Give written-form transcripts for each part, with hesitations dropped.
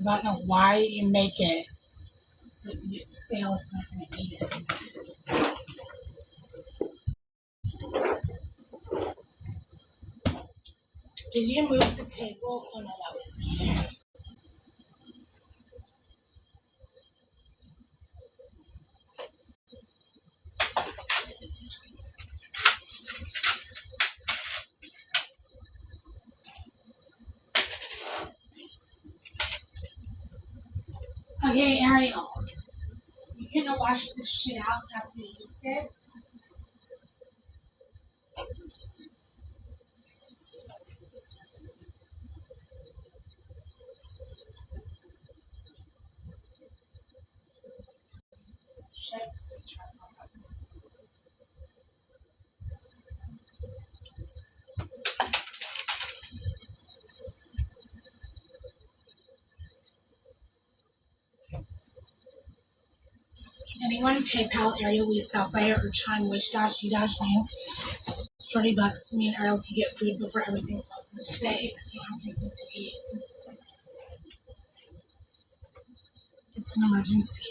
I don't know why you make it so it can get stale if you're not going to eat it. Did you move the table? Oh no, that was me. Okay, Ariel. You gonna wash this shit out after you use it? Shit. Can anyone PayPal Ariel Lee Sapphire or Chime Wish Dash U Dash name $30 to me and Ariel could get food before everything closes today because we don't have anything to eat. It's an emergency.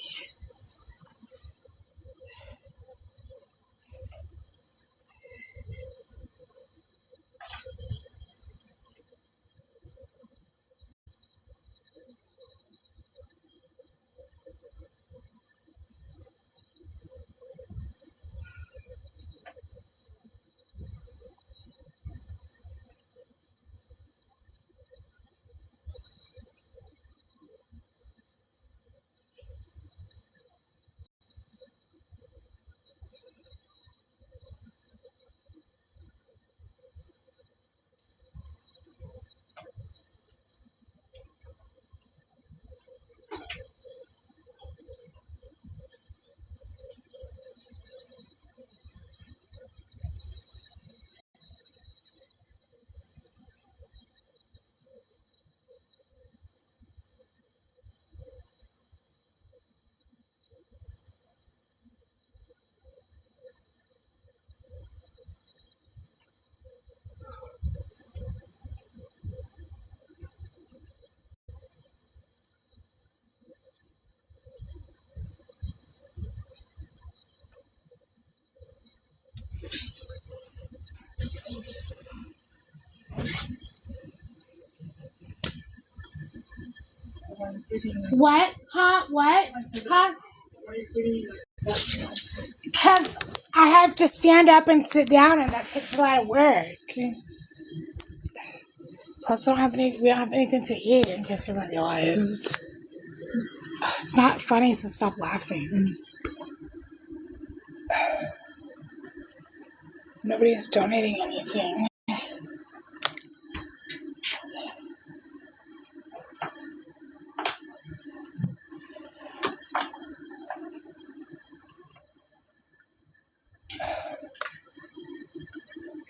What? Huh? What? Huh? Because I have to stand up and sit down, and that takes a lot of work. Plus, we don't have anything to eat, in case you haven't realized. It's not funny, so stop laughing. Nobody's donating anything.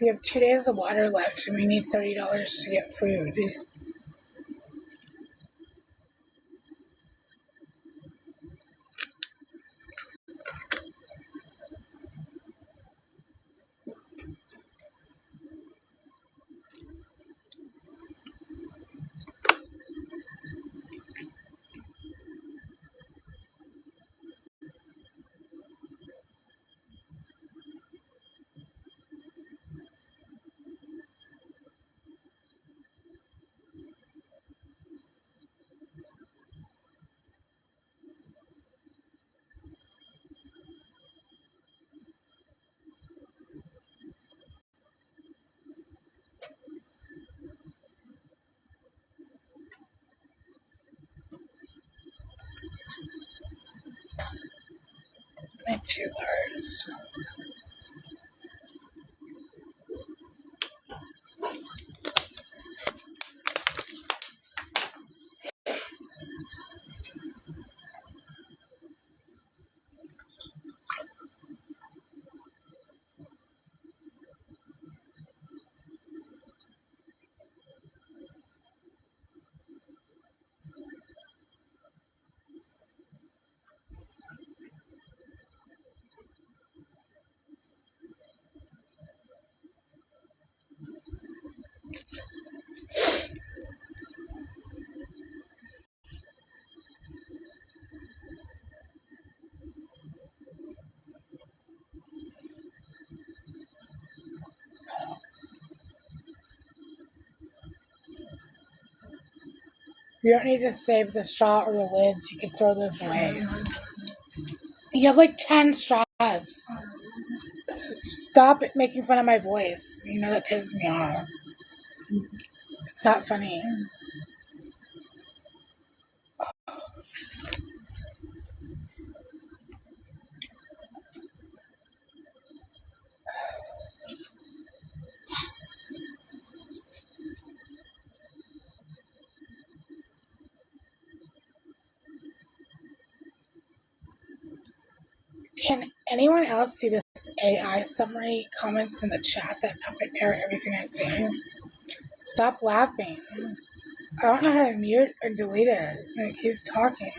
We have 2 days of water left, and we need $30 to get food. My $2. You don't need to save the straw or the lids. You can throw those away. You have like 10 straws. Stop making fun of my voice. You know that pisses me off. It's not funny. Can anyone else see this AI summary comments in the chat that puppet parrot everything I say? Stop laughing. I don't know how to mute or delete it, and it keeps talking.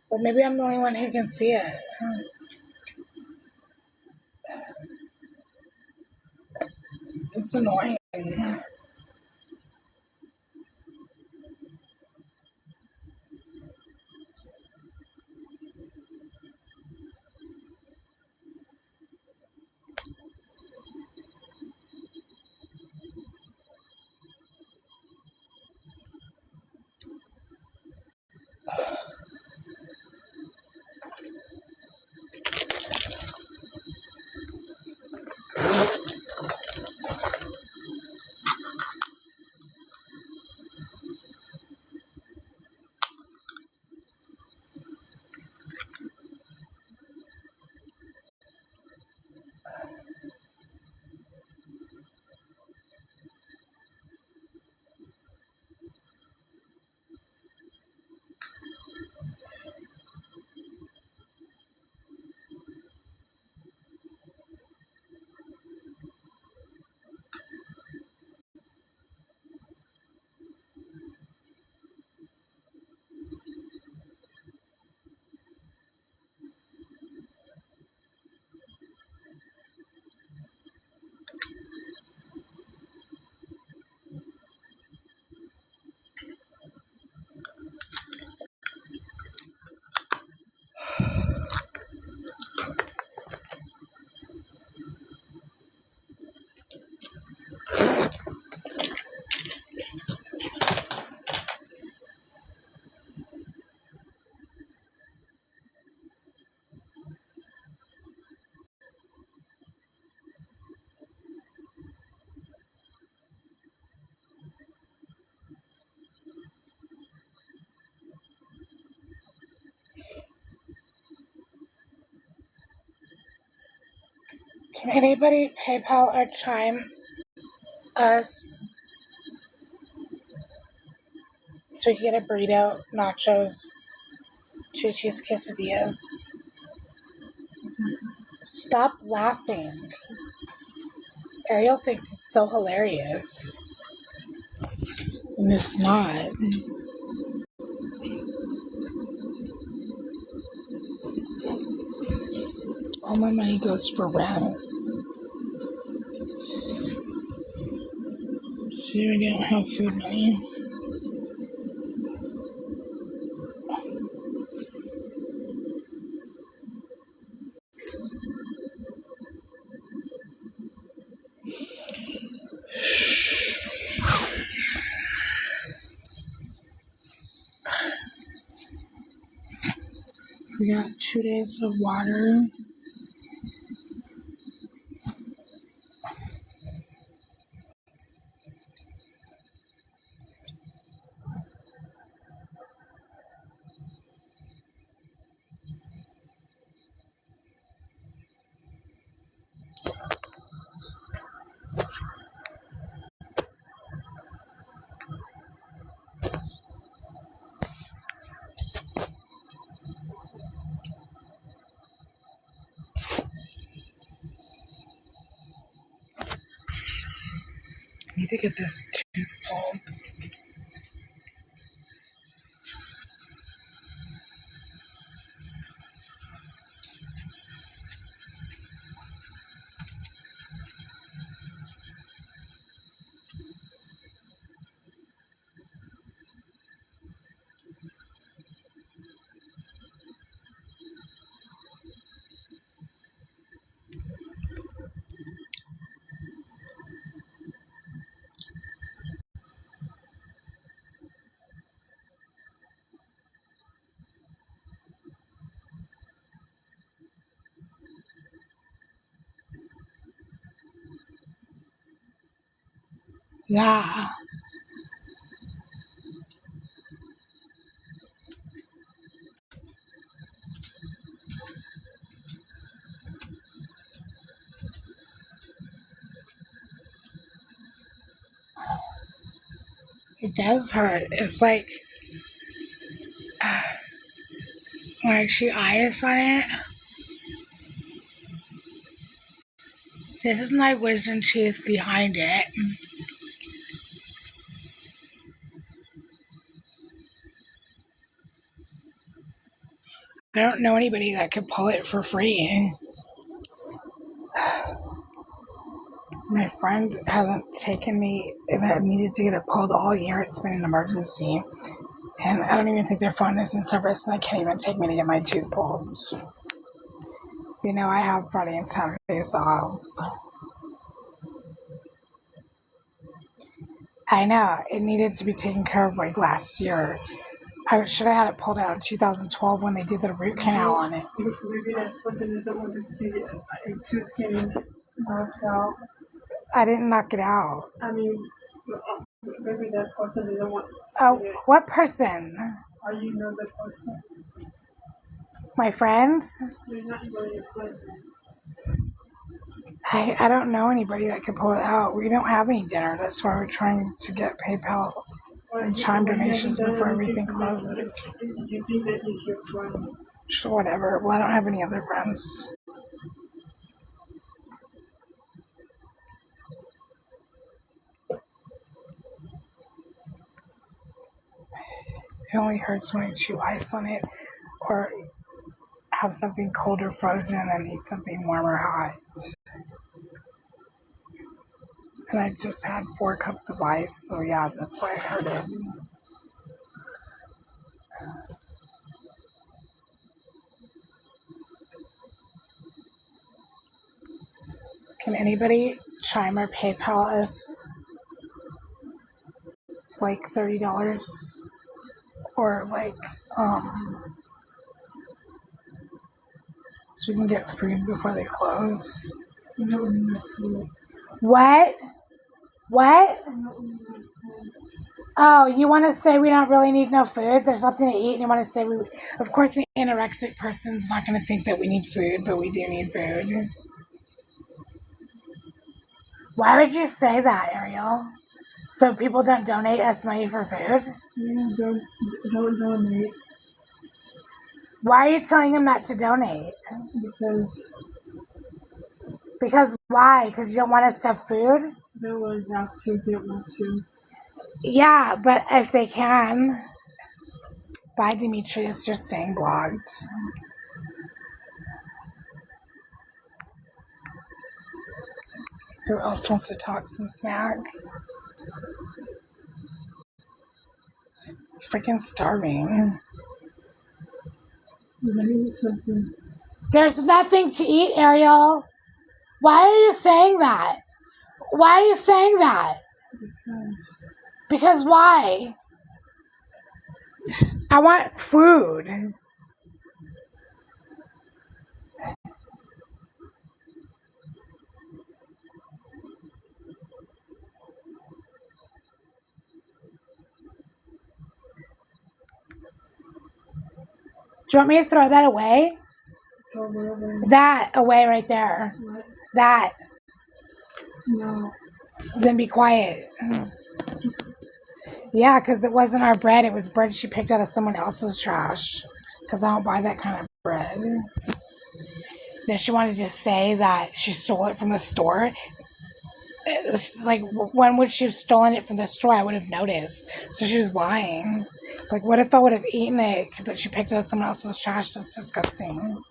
Well, maybe I'm the only one who can see it. It's annoying. Can anybody PayPal or Chime us so we can get a burrito, nachos, 2 cheese quesadillas? Stop laughing. Ariel thinks it's so hilarious. And it's not. All my money goes for rent. So I don't have food money. We got 2 days of water. I need to get this tooth pulled. Yeah. It does hurt. It's like when I shoot ice on it. This is my wisdom tooth behind it. I don't know anybody that could pull it for free. My friend hasn't taken me that needed to get it pulled all year. It's been an emergency. And I don't even think their phone is in service, and they can't even take me to get my tooth pulled. You know, I have Friday and Saturdays off. I know. It needed to be taken care of like last year. I should have had it pulled out in 2012 when they did the root canal on it. Maybe that person doesn't want to see a tooth getting knocked out. I didn't knock it out. I mean, maybe that person doesn't want to see it. What person? Are you know that person? My friend? You're not even your friend. I don't know anybody that could pull it out. We don't have any dinner. That's why we're trying to get PayPal and Chime donations before everything closes. You think that he's your friend? Sure, whatever. Well, I don't have any other friends. It only hurts when I chew ice on it or have something cold or frozen and then eat something warm or hot. And I just had 4 cups of ice, so yeah, that's why I hurt it. Can anybody Chime or PayPal us like $30 or like so we can get food before they close? What? What? Oh, you want to say we don't really need no food? There's nothing to eat, and you want to say we... Of course, the anorexic person's not going to think that we need food, but we do need food. Why would you say that, Ariel? So people don't donate us money for food? Yeah, don't donate. Why are you telling them not to donate? Because why? Because you don't want us to have food? They will have to, they want to. Yeah, but if they can. Bye, Demetrius. You're staying blocked. Who else wants to talk some smack? Freaking starving. There's nothing to eat, Ariel. Why are you saying that? Why are you saying that? Because why? I want food. Do you want me to throw that away? That away right there. What? That. No. Then be quiet. Yeah, because it wasn't our bread. It was bread she picked out of someone else's trash. Because I don't buy that kind of bread. Then she wanted to say that she stole it from the store. It's like, when would she have stolen it from the store? I would have noticed. So she was lying. Like, what if I would have eaten it, but she picked it out of someone else's trash? That's disgusting.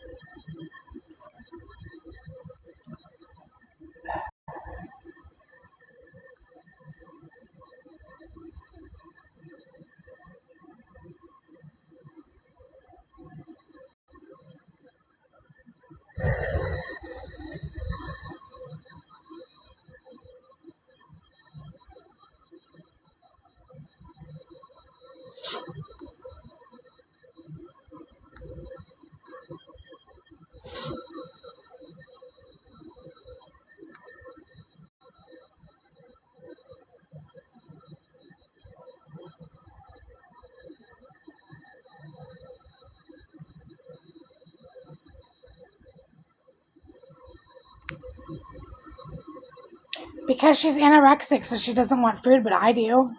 Because she's anorexic, so she doesn't want food, but I do.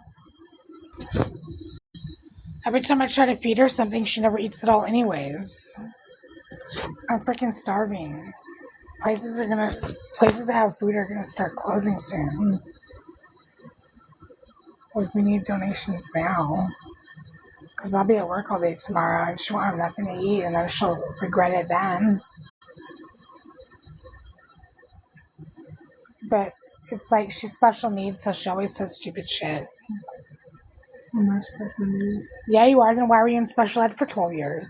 Every time I try to feed her something, she never eats it all anyways. I'm freaking starving. Places that have food are gonna start closing soon. Like, we need donations now. Because I'll be at work all day tomorrow and she won't have nothing to eat and then she'll regret it then. But it's like she's special needs, so she always says stupid shit. I'm not special needs. Yeah, you are. Then why were you in special ed for 12 years?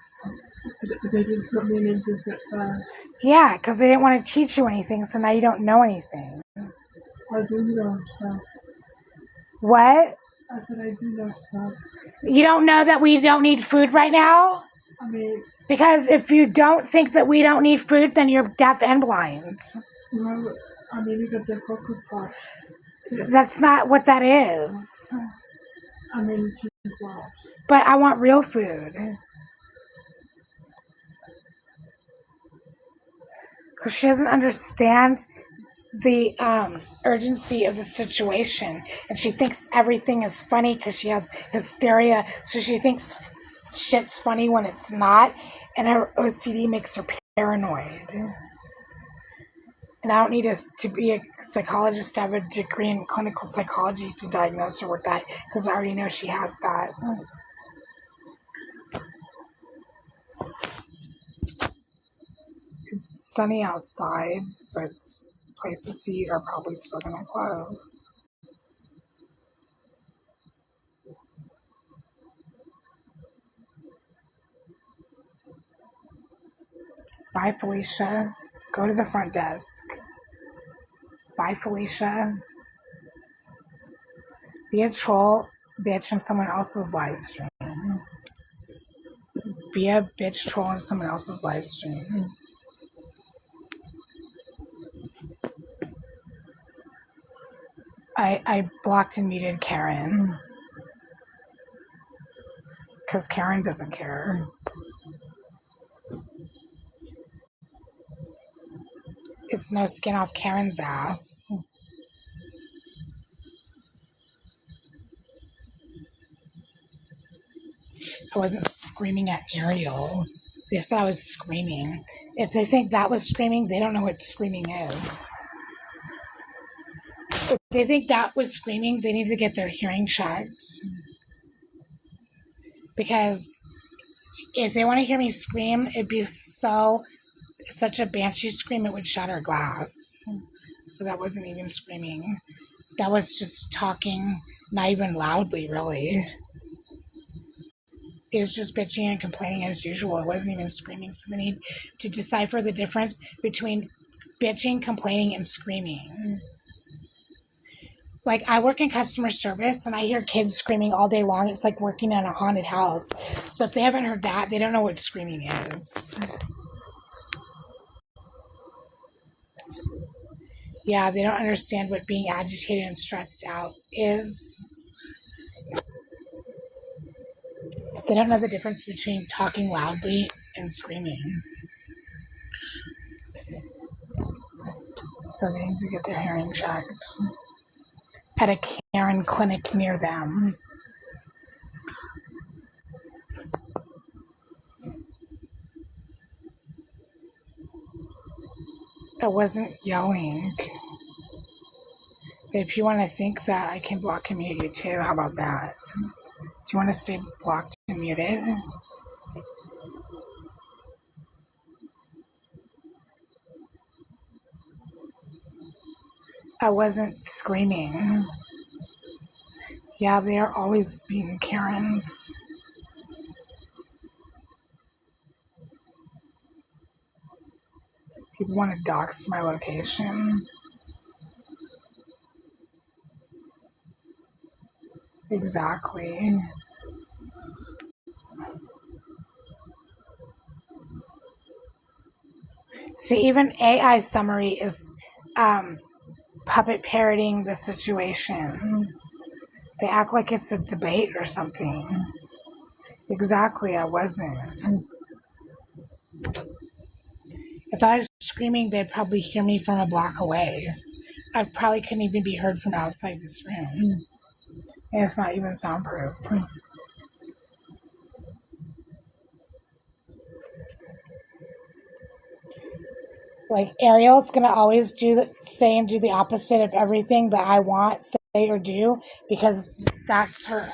They didn't put me in a different class. Yeah, because they didn't want to teach you anything, so now you don't know anything. I do know stuff. What? I said I do know stuff. You don't know that we don't need food right now? I mean... Because if you don't think that we don't need food, then you're deaf and blind. No, I mean, you got the Cocoa Puffs. That's not what that is. I mean, cheese balls. But I want real food. Because she doesn't understand the urgency of the situation. And she thinks everything is funny because she has hysteria. So she thinks shit's funny when it's not. And her OCD makes her paranoid. And I don't need to be a psychologist to have a degree in clinical psychology to diagnose her with that. Because I already know she has that. It's sunny outside, but places to eat are probably still going to close. Bye, Felicia. Go to the front desk. Bye, Felicia. Be a troll bitch in someone else's live stream. Be a bitch troll in someone else's live stream. I blocked and muted Karen. Because Karen doesn't care. It's no skin off Karen's ass. I wasn't screaming at Ariel. They said I was screaming. If they think that was screaming, they don't know what screaming is. If they think that was screaming, they need to get their hearing checked. Because if they want to hear me scream, it'd be such a banshee scream, it would shatter glass. So that wasn't even screaming. That was just talking, not even loudly, really. It was just bitching and complaining as usual. It wasn't even screaming. So they need to decipher the difference between bitching, complaining, and screaming. Like, I work in customer service, and I hear kids screaming all day long. It's like working in a haunted house. So if they haven't heard that, they don't know what screaming is. Yeah, they don't understand what being agitated and stressed out is. They don't know the difference between talking loudly and screaming. So they need to get their hearing checked at a Karen clinic near them. I wasn't yelling. But if you want to think that, I can block and mute you too. How about that? Do you want to stay blocked and muted? I wasn't screaming. Yeah, they are always being Karens. People want to dox my location. Exactly. See, even AI summary is puppet parroting the situation. They act like it's a debate or something. Exactly, I wasn't. If I was screaming, they'd probably hear me from a block away. I probably couldn't even be heard from outside this room. And it's not even soundproof. Like, Ariel's gonna always say and do the opposite of everything that I want, say, or do, because that's her,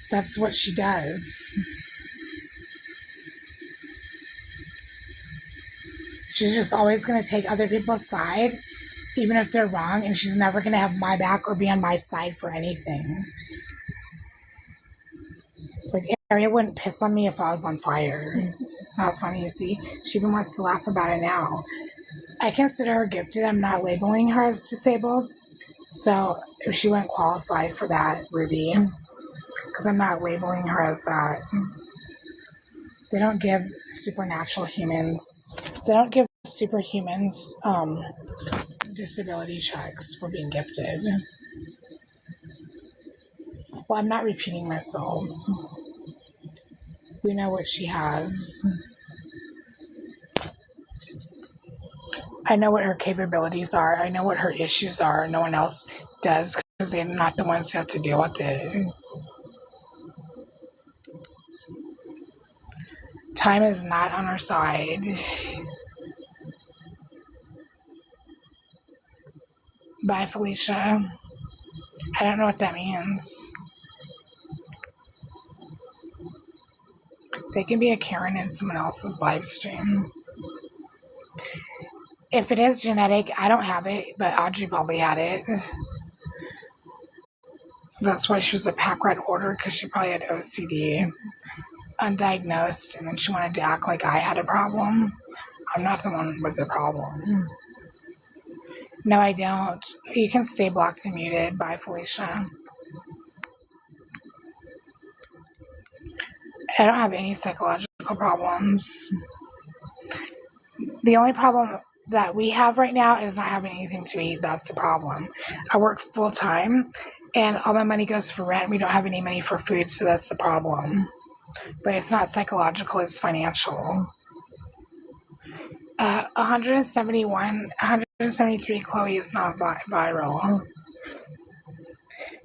that's what she does. She's just always gonna take other people's side, even if they're wrong, and she's never gonna have my back or be on my side for anything. Like, Ariel wouldn't piss on me if I was on fire. It's not funny, you see? She even wants to laugh about it now. I consider her gifted. I'm not labeling her as disabled. So if she wouldn't qualify for that, Ruby, because I'm not labeling her as that. They don't give supernatural humans, they don't give superhumans disability checks for being gifted. Well, I'm not repeating myself. We know what she has. I know what her capabilities are. I know what her issues are. No one else does because they're not the ones who have to deal with it. Time is not on our side. Bye, Felicia. I don't know what that means. They can be a Karen in someone else's live stream. If it is genetic, I don't have it, but Audrey probably had it. That's why she was a pack rat hoarder, because she probably had OCD, undiagnosed, and then she wanted to act like I had a problem. I'm not the one with the problem. No, I don't. You can stay blocked and muted. Bye, Felicia. I don't have any psychological problems. The only problem that we have right now is not having anything to eat. That's the problem. I work full time and all my money goes for rent. We don't have any money for food, so that's the problem. But it's not psychological, it's financial. 173 Chloe is not viral.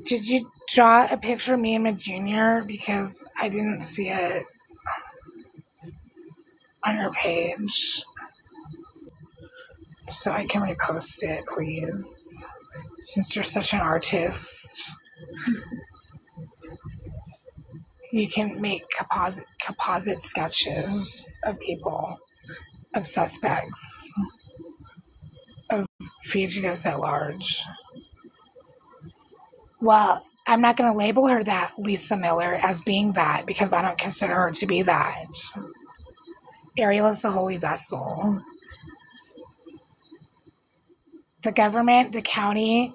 Did you draw a picture of me and my junior? Because I didn't see it on your page. So I can repost it, please. Since you're such an artist, you can make composite sketches of people, of suspects, of fugitives at large. Well, I'm not going to label her that, Lisa Miller, as being that, because I don't consider her to be that. Ariel is the holy vessel. The government, the county,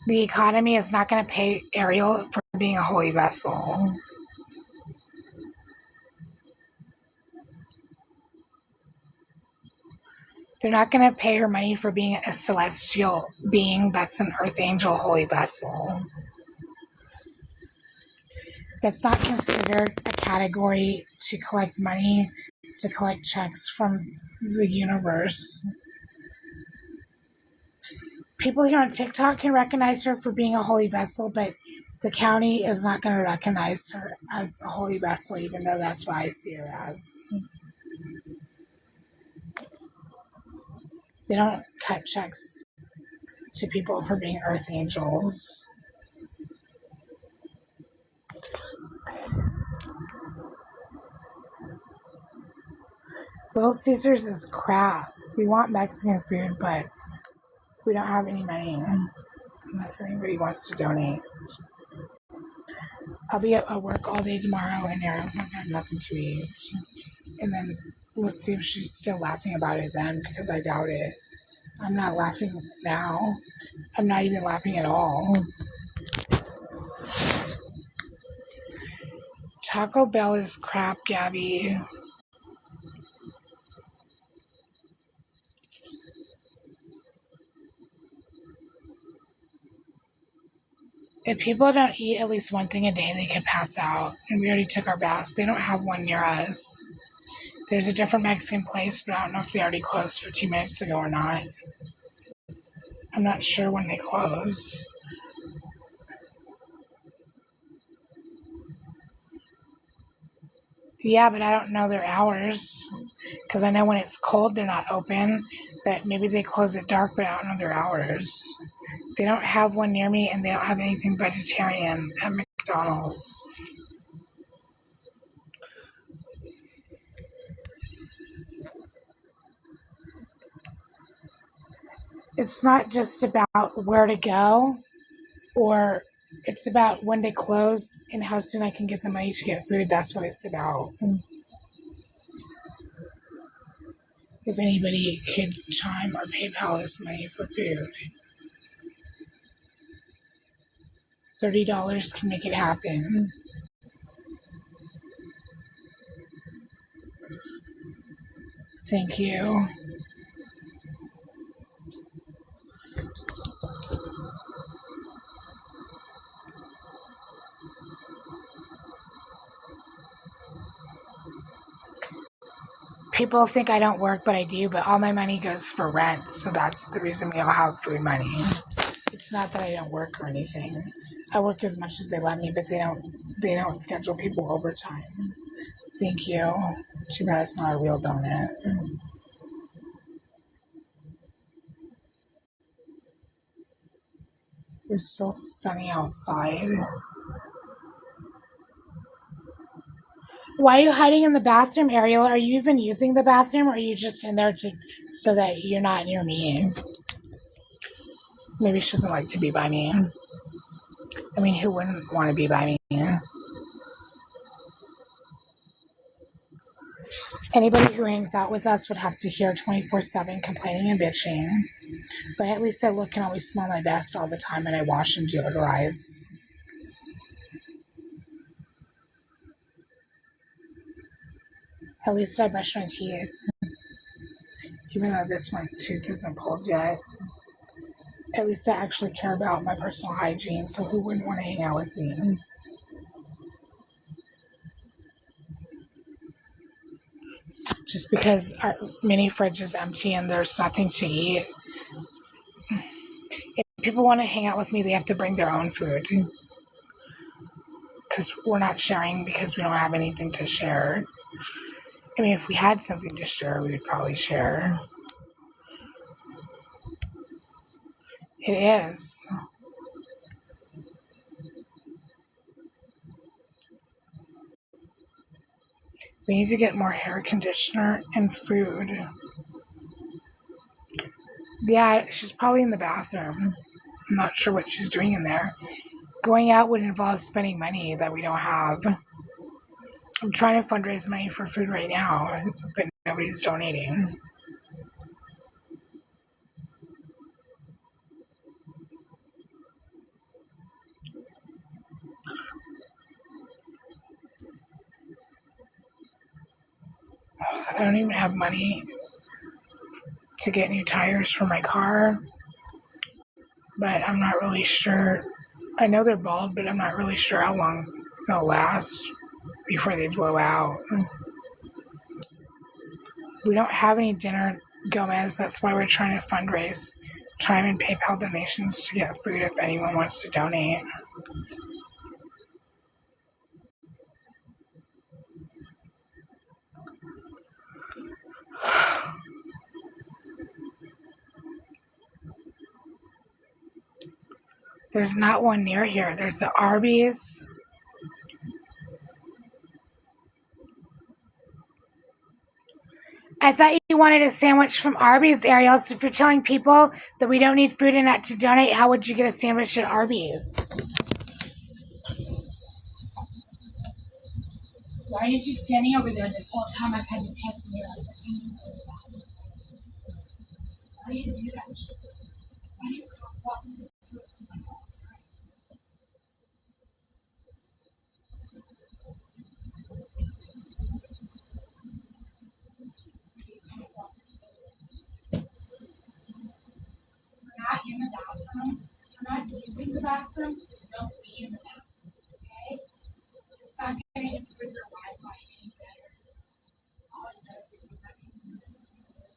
the economy is not going to pay Ariel for being a holy vessel. They're not going to pay her money for being a celestial being that's an earth angel holy vessel. That's not considered a category to collect money, to collect checks from the universe. People here on TikTok can recognize her for being a holy vessel, but the county is not going to recognize her as a holy vessel, even though that's what I see her as. They don't cut checks to people for being earth angels. Little Caesars is crap. We want Mexican food, but we don't have any money unless anybody wants to donate. I'll be at work all day tomorrow, and Ariel's not going to have nothing to eat. And then let's see if she's still laughing about it then, because I doubt it. I'm not laughing now. I'm not even laughing at all. Taco Bell is crap, Gabby. If people don't eat at least one thing a day, they can pass out. And we already took our baths. They don't have one near us. There's a different Mexican place, but I don't know if they already closed for 2 minutes ago or not. I'm not sure when they close. Yeah, but I don't know their hours. Because I know when it's cold, they're not open. But maybe they close at dark, but I don't know their hours. They don't have one near me, and they don't have anything vegetarian at McDonald's. It's not just about where to go, or it's about when they close and how soon I can get the money to get food. That's what it's about. If anybody could chime or PayPal us money for food, $30 can make it happen. Thank you. People think I don't work, but I do, but all my money goes for rent, so that's the reason we all have food money. It's not that I don't work or anything. I work as much as they let me, but they don't schedule people overtime. Thank you. Too bad it's not a real donut. It's still sunny outside. Why are you hiding in the bathroom, Ariel? Are you even using the bathroom, or are you just in there so that you're not near me? Maybe she doesn't like to be by me. I mean, who wouldn't want to be by me? Anybody who hangs out with us would have to hear 24/7 complaining and bitching. But at least I look and always smell my best all the time, and I wash and deodorize. At least I brush my teeth. Even though this one tooth isn't pulled yet. At least I actually care about my personal hygiene, so who wouldn't want to hang out with me? Just because our mini fridge is empty and there's nothing to eat. If people want to hang out with me, they have to bring their own food. Because we're not sharing because we don't have anything to share. I mean, if we had something to share, we would probably share. It is. We need to get more hair conditioner and food. Yeah, she's probably in the bathroom. I'm not sure what she's doing in there. Going out would involve spending money that we don't have. I'm trying to fundraise money for food right now, but nobody's donating. I don't even have money to get new tires for my car, but I'm not really sure. I know they're bald, but I'm not really sure how long they'll last before they blow out. We don't have any dinner, Gomez. That's why we're trying to fundraise time and PayPal donations to get food if anyone wants to donate. There's not one near here. There's the Arby's. I thought you wanted a sandwich from Arby's, Ariel. So if you're telling people that we don't need food and not to donate, how would you get a sandwich at Arby's? Why are you just standing over there this whole time? I've had to piss me like a. Why do you do that? Why do you walk this all the time? If you're not in the bathroom, if you're not using the bathroom, don't be in the bathroom, okay? It's not going to improve your Wi-Fi any better. All it does is prevent you from listening to it.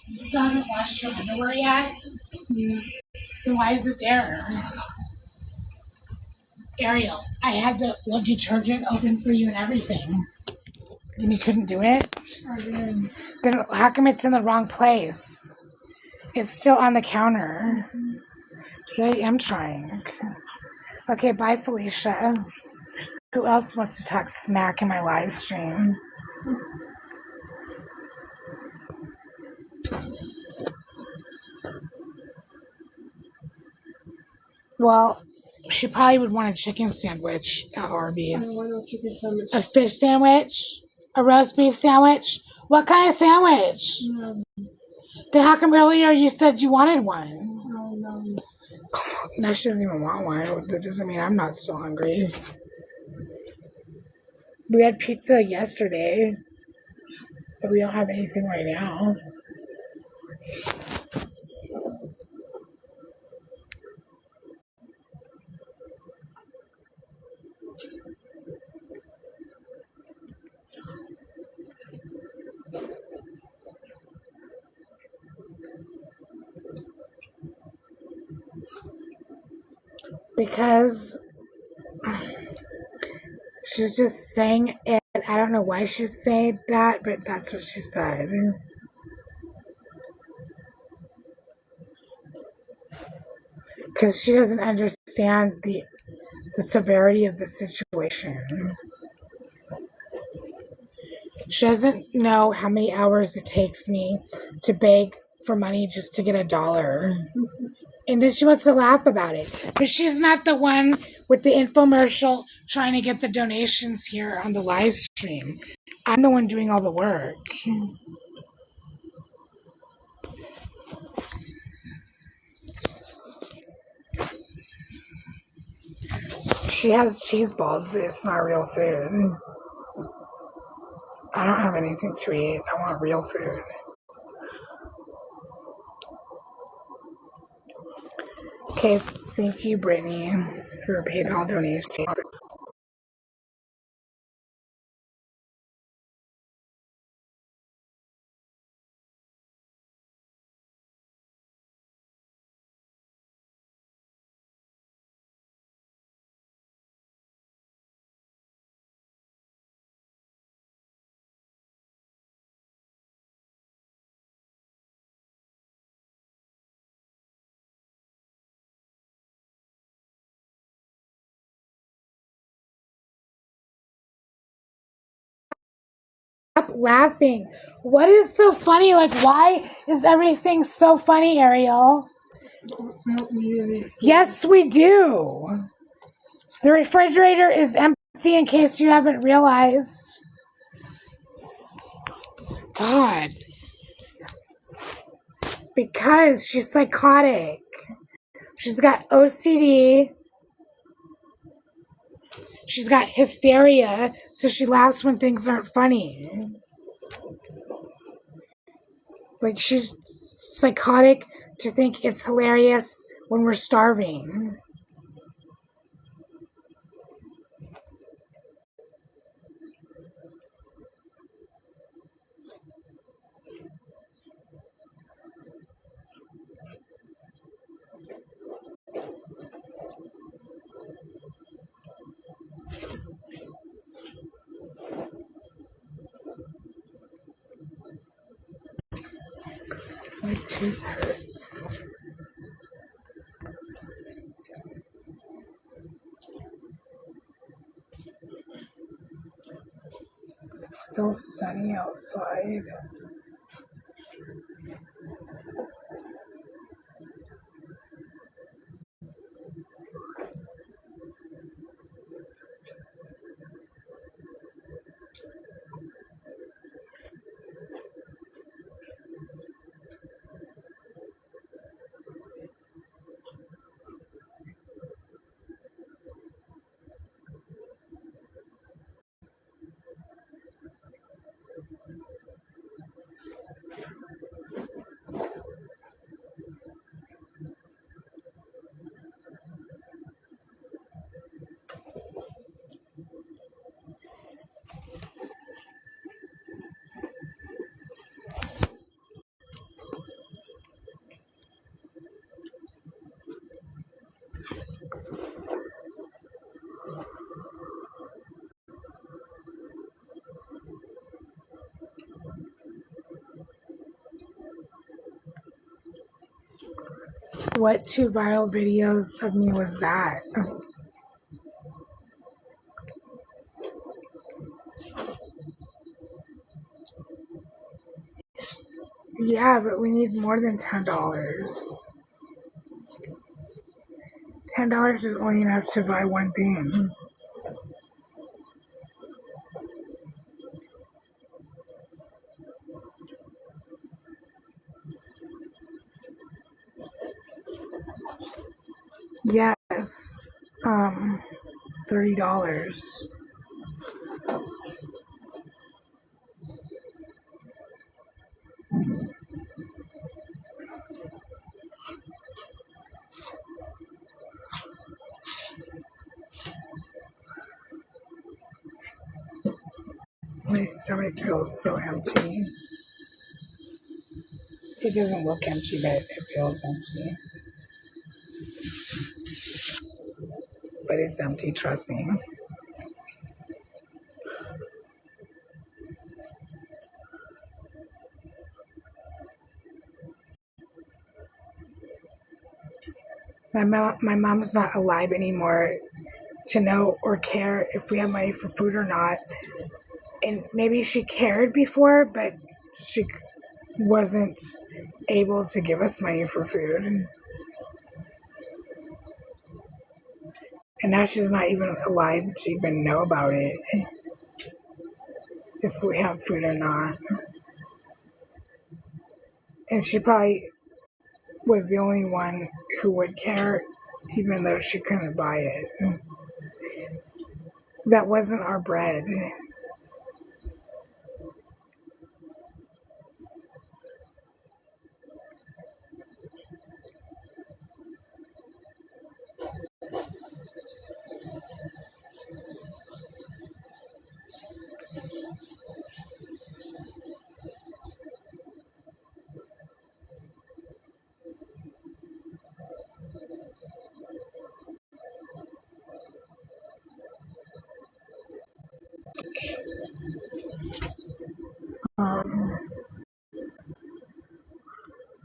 You still haven't washed your underwear yet? Yeah. Then why is it there? Ariel, I had the detergent open for you and everything. And you couldn't do it? Again. Then how come it's in the wrong place? It's still on the counter. Okay, I am trying. Okay, bye, Felicia. Who else wants to talk smack in my live stream? Well, she probably would want a chicken sandwich at Arby's. Why not chicken sandwich? A fish sandwich? A roast beef sandwich? What kind of sandwich? No. Then how come earlier you said you wanted one? No. Now she doesn't even want one. That doesn't mean I'm not still hungry. We had pizza yesterday, but we don't have anything right now. Because she's just saying it. I don't know why she's saying that, but that's what she said. Because she doesn't understand the severity of the situation. She doesn't know how many hours it takes me to beg for money just to get $1. And then she wants to laugh about it. But she's not the one with the infomercial trying to get the donations here on the live stream. I'm the one doing all the work. She has cheese balls, but it's not real food. I don't have anything to eat. I want real food. Okay, thank you, Brittany, for a PayPal donation. Stop laughing. What is so funny? Like, why is everything so funny, Ariel? We don't need any food. Yes, we do. The refrigerator is empty in case you haven't realized. God. Because she's psychotic. She's got OCD. She's got hysteria, so she laughs when things aren't funny. Like, she's psychotic to think it's hilarious when we're starving. My tooth hurts. It's still sunny outside. What 2 viral videos of me was that? Yeah, but we need more than $10. $10 is only enough to buy one thing. Yes. $30. My stomach feels so empty. It doesn't look empty, but it feels empty. But it's empty, trust me. My mom's not alive anymore to know or care if we have money for food or not. And maybe she cared before, but she wasn't able to give us money for food. And now she's not even alive to even know about it, if we have food or not. And she probably was the only one who would care, even though she couldn't buy it. That wasn't our bread. Um,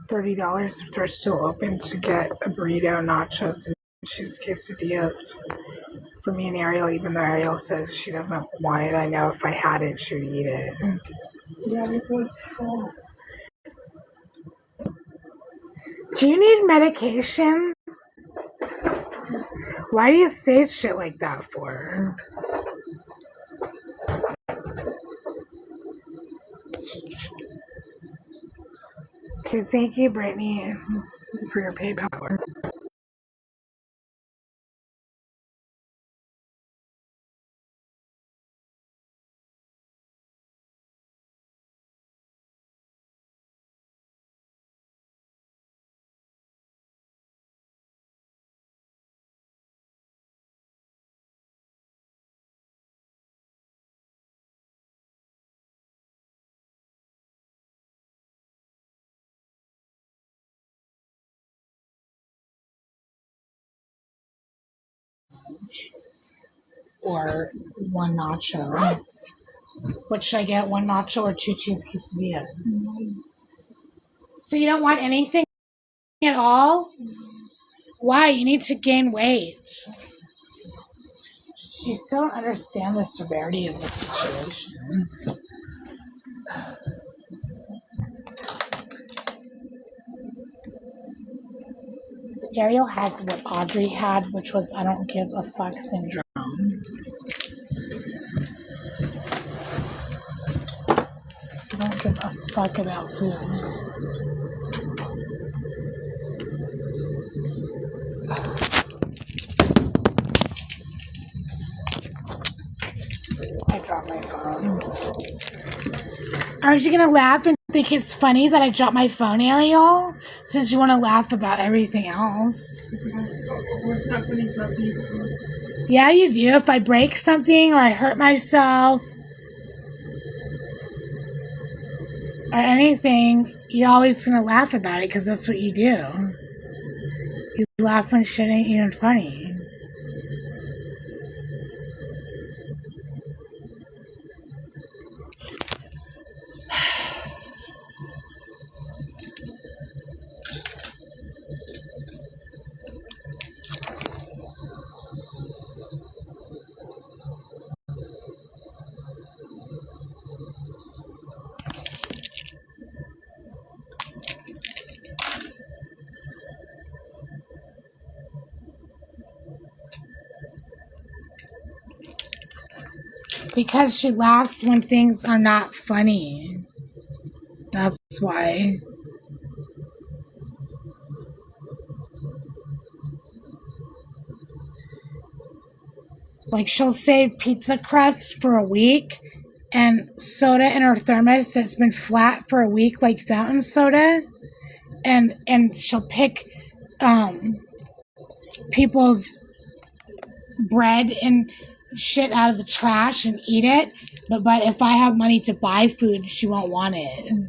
$30 if they're still open to get a burrito, nachos, and cheese quesadillas for me and Ariel, even though Ariel says she doesn't want it. I know if I had it, she would eat it. Yeah, because full. Do you need medication? Why do you say shit like that for? Okay, thank you, Brittany, for your PayPal. Or one nacho. What should I get? One nacho or 2 cheese quesadillas? So you don't want anything at all? Why? You need to gain weight. She still don't understand the severity of the situation. Ariel has what Audrey had, which was I don't give a fuck syndrome. I don't give a fuck about food. I dropped my phone. Aren't you gonna laugh and think it's funny that I dropped my phone, Ariel? Since you want to laugh about everything else. What's happening, Fluffy? Yeah, you do. If I break something or I hurt myself or anything, you're always gonna laugh about it because that's what you do. You laugh when shit ain't even funny. Because she laughs when things are not funny. That's why. Like, she'll save pizza crust for a week and soda in her thermos that's been flat for a week, like fountain soda. And she'll pick people's bread and shit out of the trash and eat it. But if I have money to buy food, she won't want it.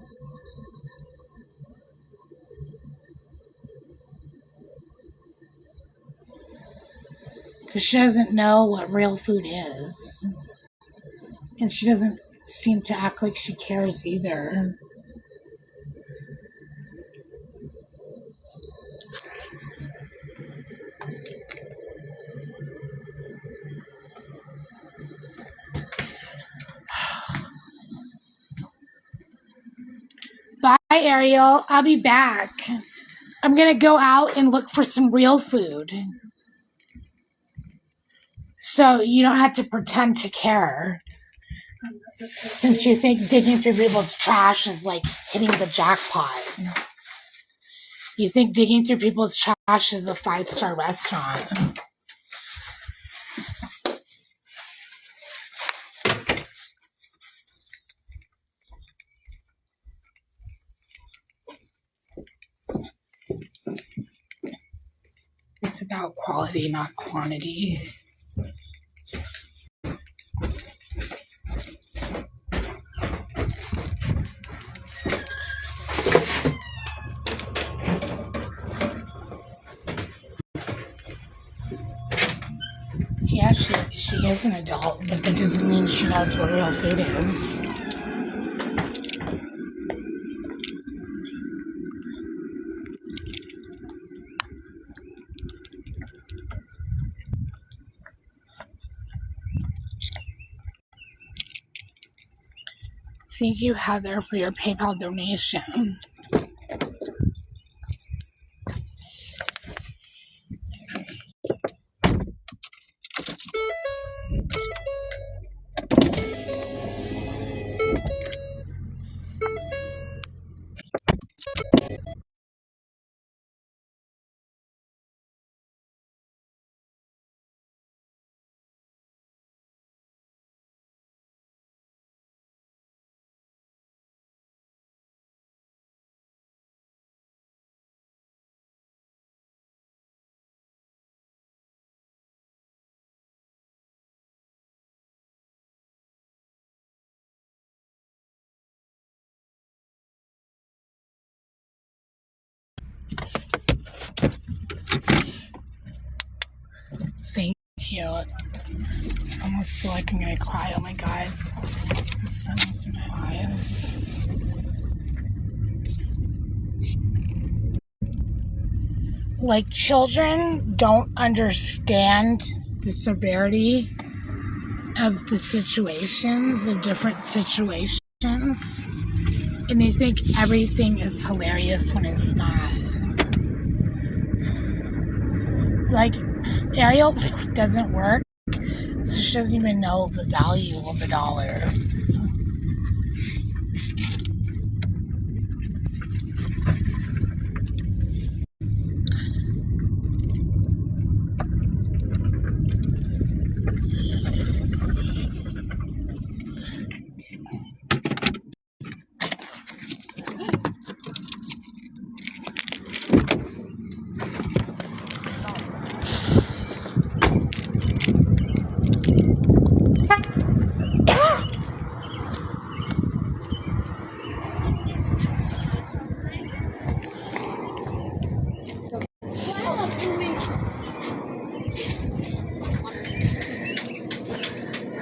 Because she doesn't know what real food is. And she doesn't seem to act like she cares either. Bye, Ariel. I'll be back. I'm going to go out and look for some real food. So you don't have to pretend to care. Since you think digging through people's trash is like hitting the jackpot. You think digging through people's trash is a 5-star restaurant. It's about quality, not quantity. Yeah, she is an adult, but that doesn't mean she knows what real food is. Thank you, Heather, for your PayPal donation. Thank you. I almost feel like I'm gonna cry. Oh my god. The sun's in my eyes. Like, children don't understand the severity of the situations, of different situations. And they think everything is hilarious when it's not. Like, Ariel doesn't work, so she doesn't even know the value of $1.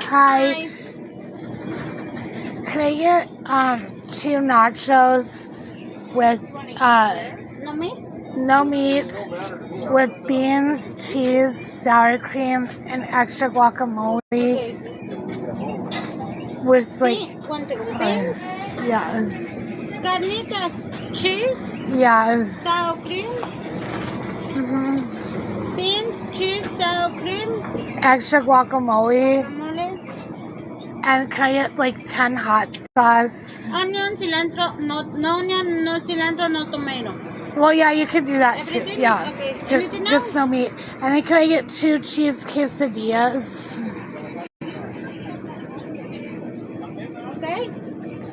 Hi. Can I get 2 nachos with no meat, with beans, cheese, sour cream, and extra guacamole with like beans, yeah, carnitas, cheese, yeah, sour cream, beans, cheese, sour cream, extra guacamole, guacamole, And can I get like 10 hot sauce? Onion, cilantro, no onion, no cilantro, no tomato. Well, yeah, you could do that Everything? too. Yeah. Okay. Just Anything else? no meat. And then can I get 2 cheese quesadillas? Okay.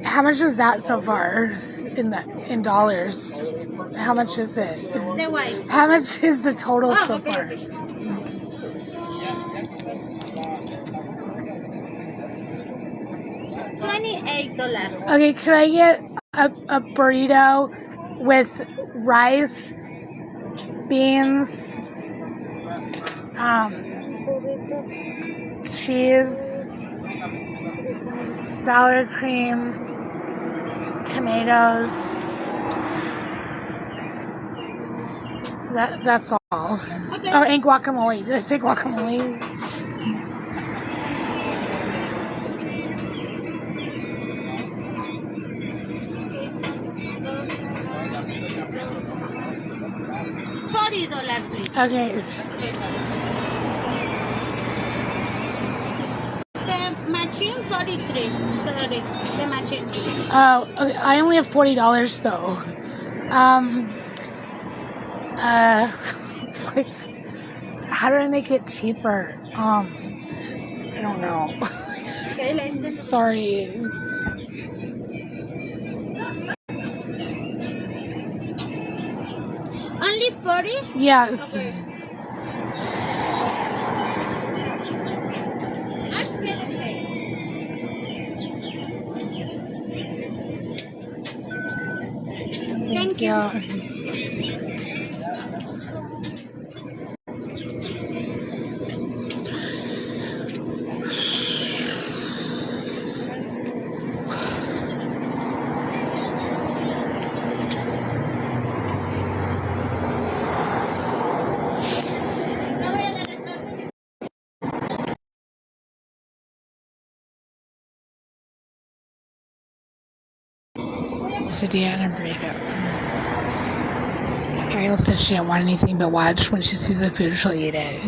How much is that so far in dollars? How much is it? The white. How much is the total so okay, far? okay. $28. Okay, can I get a burrito with rice, beans, cheese, sour cream, tomatoes. That's all. Okay. Oh, and guacamole. Did I say guacamole? $40, please. Okay. The machine 43. Sorry, the machine. Oh, okay. I only have $40 though. Like, how do I make it cheaper? I don't know. Okay, like this. Sorry. Only 40? Yes. Okay. Thank you. Quesadilla and a burrito. Ariel said she didn't want anything but watch. When she sees the food, she'll eat it.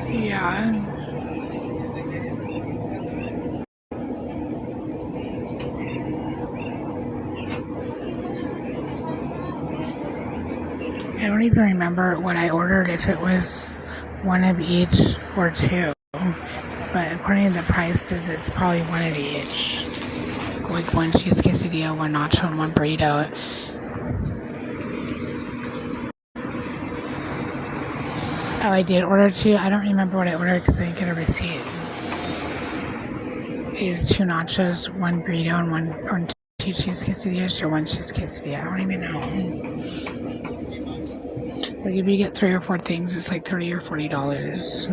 Yeah. I don't even remember what I ordered, if it was one of each or two. But according to the prices, it's probably one of each. Like one cheese quesadilla, one nacho, and one burrito. Oh, I did order 2. I don't remember what I ordered because I didn't get a receipt. Is 2 nachos, 1 burrito, and 2 cheese quesadillas, or 1 cheese quesadilla. I don't even know. Like if you get 3 or 4 things, it's like $30 or $40.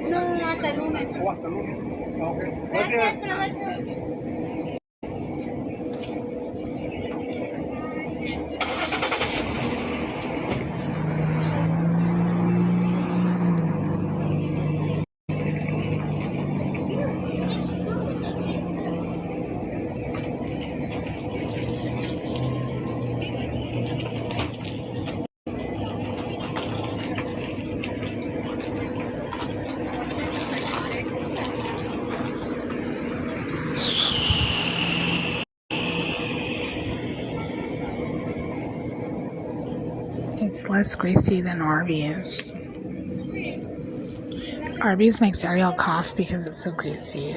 No, hasta el lunes. Gracias, provecho. It's less greasy than Arby's. Arby's makes Ariel cough because it's so greasy.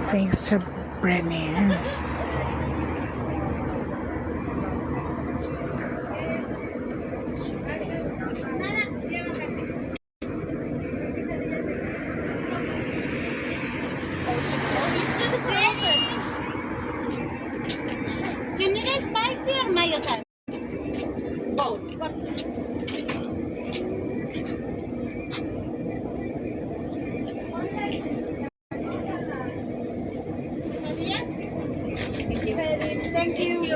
Thanks to Brittany. You need it spicy or mayo type? Both. Thank you.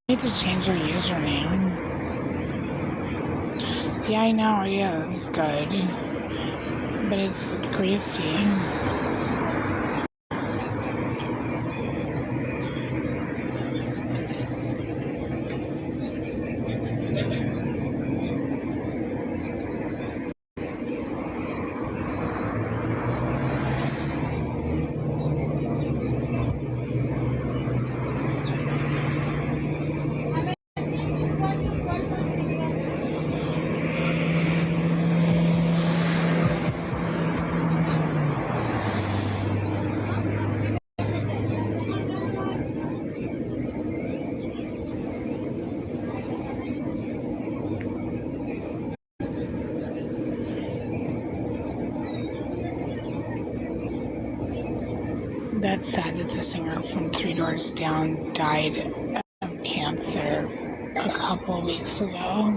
You need to change your username. Yeah, I know, yeah, it's good. But it's greasy. That's sad that the singer from Three Doors Down died of cancer a couple weeks ago.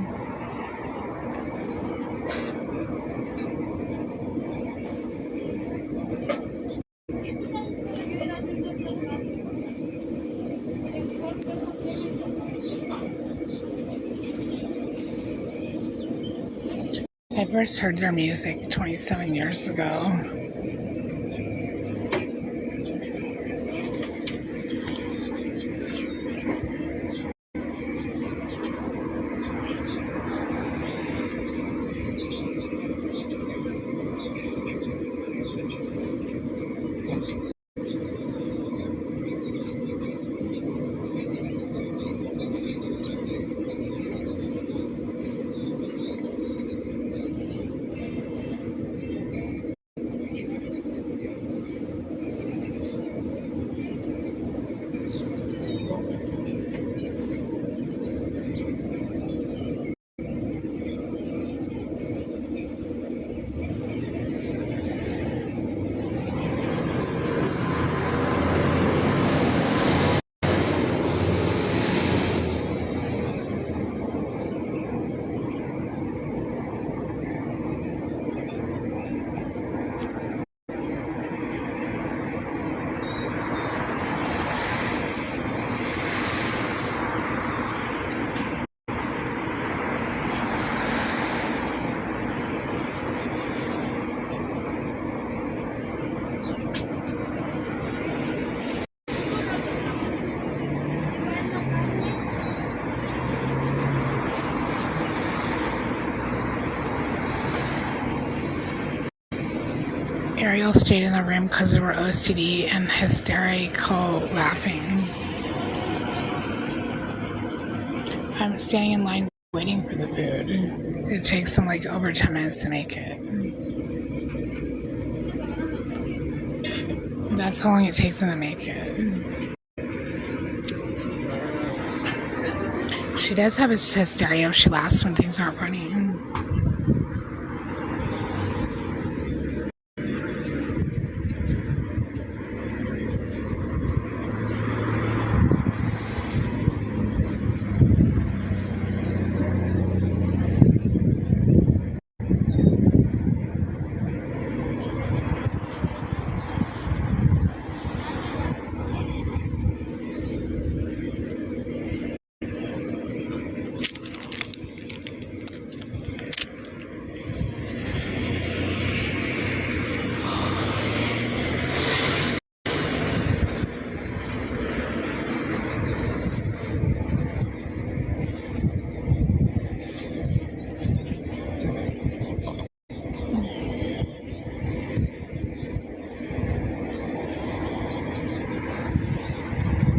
I first heard their music 27 years ago. Ariel stayed in the room because of her OCD and hysterical laughing. I'm standing in line waiting for the food. It takes them like over 10 minutes to make it. That's how long it takes them to make it. She does have a hysteria if she laughs when things aren't running.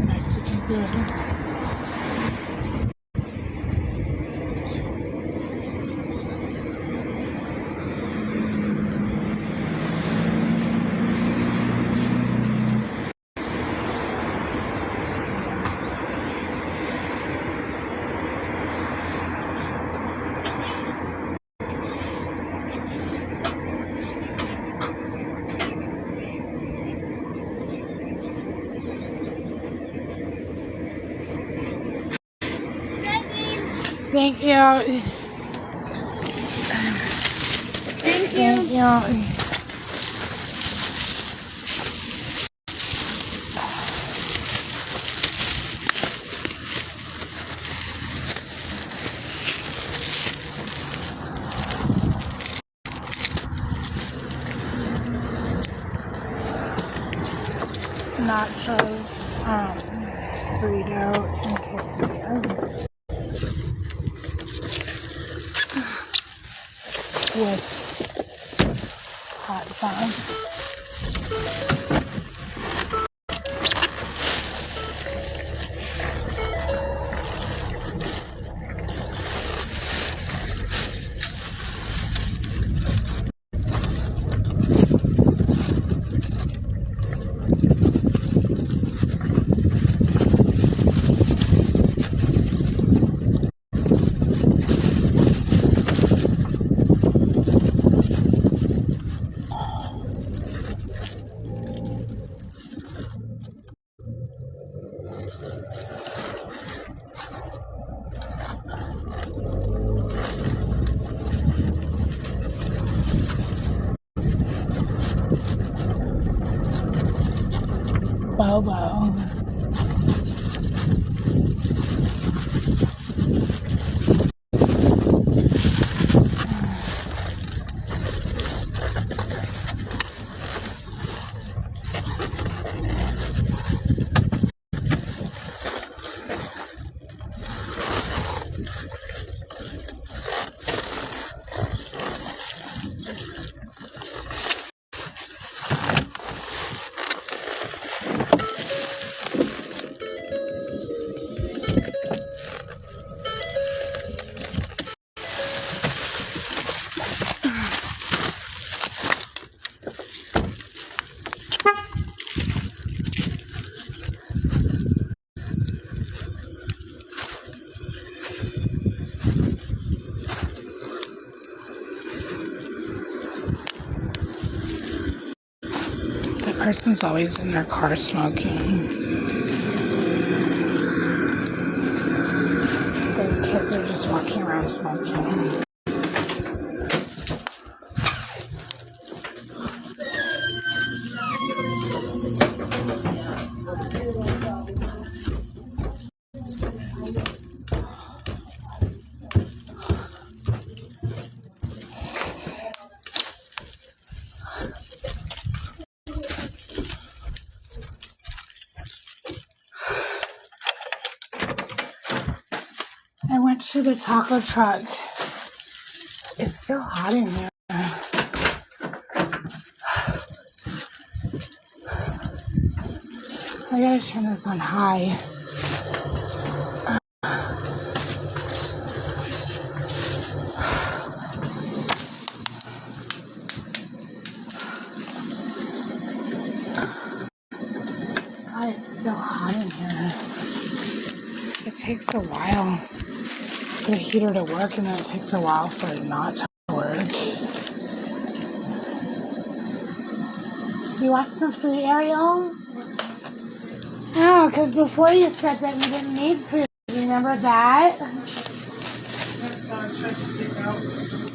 Mexican food. Thank you. Thank you. Nachos, burrito, and quesadilla with hot sauce. Bobo. That person's always in their car smoking. Those kids are just walking around smoking. I went to the taco truck. It's still hot in here. I gotta turn this on high. God, it's still hot in here. It takes a while. the heater to work, and then it takes a while for it not to work. You want some food, Ariel? Oh, because before you said that you didn't need food. You remember that? That's not trash to take out.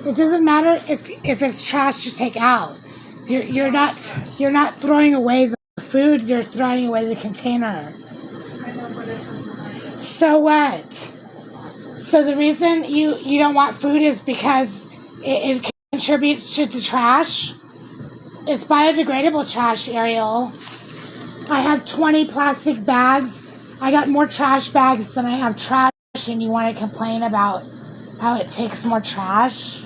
It doesn't matter if it's trash to take out. You're not throwing away the food. You're throwing away the container. I know, but it's not. So what? So the reason you don't want food is because it contributes to the trash? It's biodegradable trash, Ariel. I have 20 plastic bags. I got more trash bags than I have trash, and you want to complain about how it takes more trash?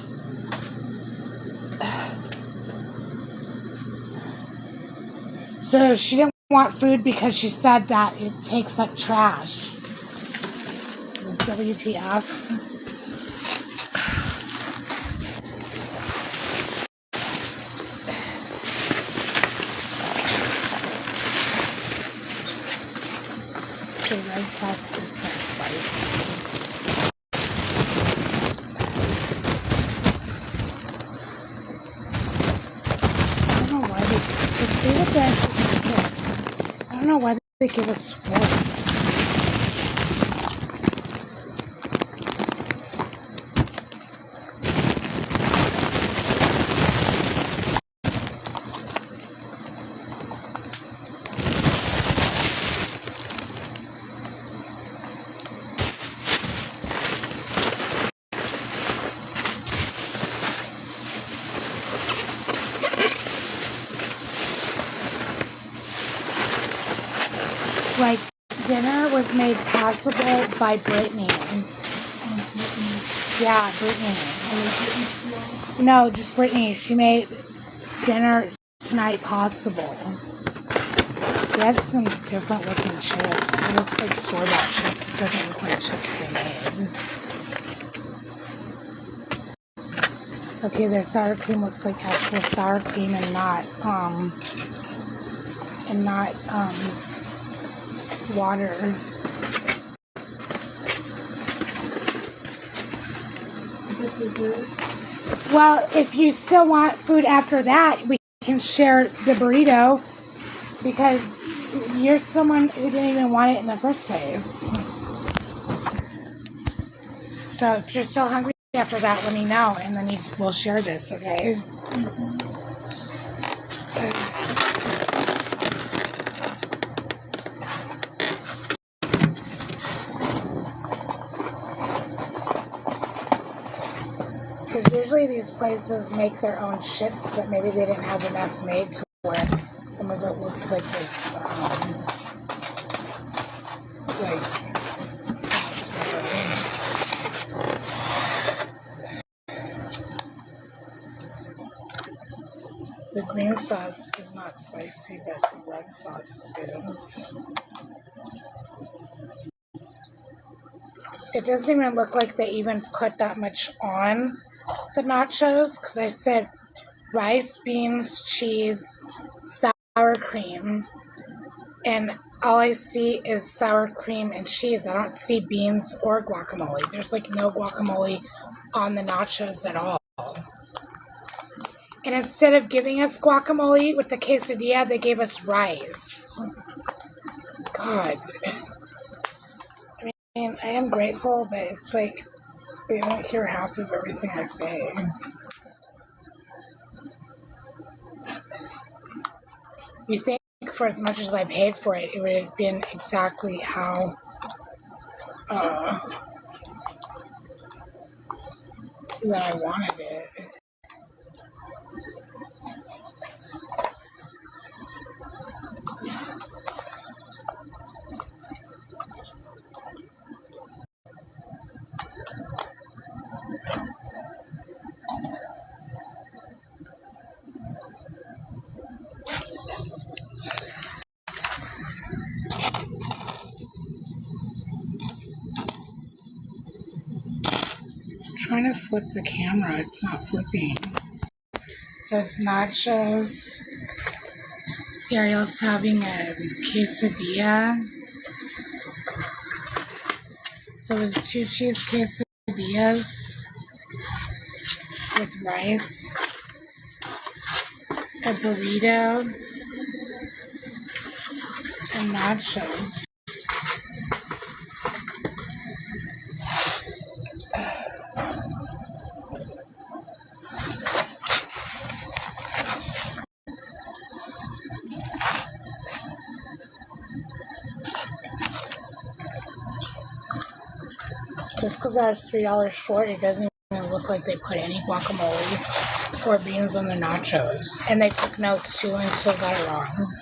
So she didn't want food because she said that it takes like trash. WTF. The red sauce is so spicy. I don't know why I don't know why they give us forks. Like, dinner was made possible by Brittany. Yeah, Brittany. No, just Brittany. She made dinner tonight possible. We had some different looking chips. It looks like store-bought chips. It doesn't look like chips they made. Okay, their sour cream looks like actual sour cream and not water. This is it. Well, if you still want food after that, we can share the burrito because you're someone who didn't even want it in the first place. So if you're still hungry after that, let me know, and then we'll share this, okay? Because usually these places make their own chips, but maybe they didn't have enough made to where some of it looks like this, the green sauce is not spicy, but the red sauce is. It doesn't even look like they even put that much on the nachos, because I said rice, beans, cheese, sour cream, and all I see is sour cream and cheese. I don't see beans or guacamole. There's like no guacamole on the nachos at all. And instead of giving us guacamole with the quesadilla, they gave us rice. God. I mean, I am grateful, but it's like they don't hear half of everything I say. You think for as much as I paid for it, it would have been exactly how that I wanted it. Trying to flip the camera, it's not flipping. It says nachos. Ariel's having a quesadilla. So it's 2 cheese quesadilla quesadillas with rice, a burrito, and nachos. Just because I was $3 short, it doesn't even look like they put any guacamole or beans on the nachos. And they took notes too and still got it wrong.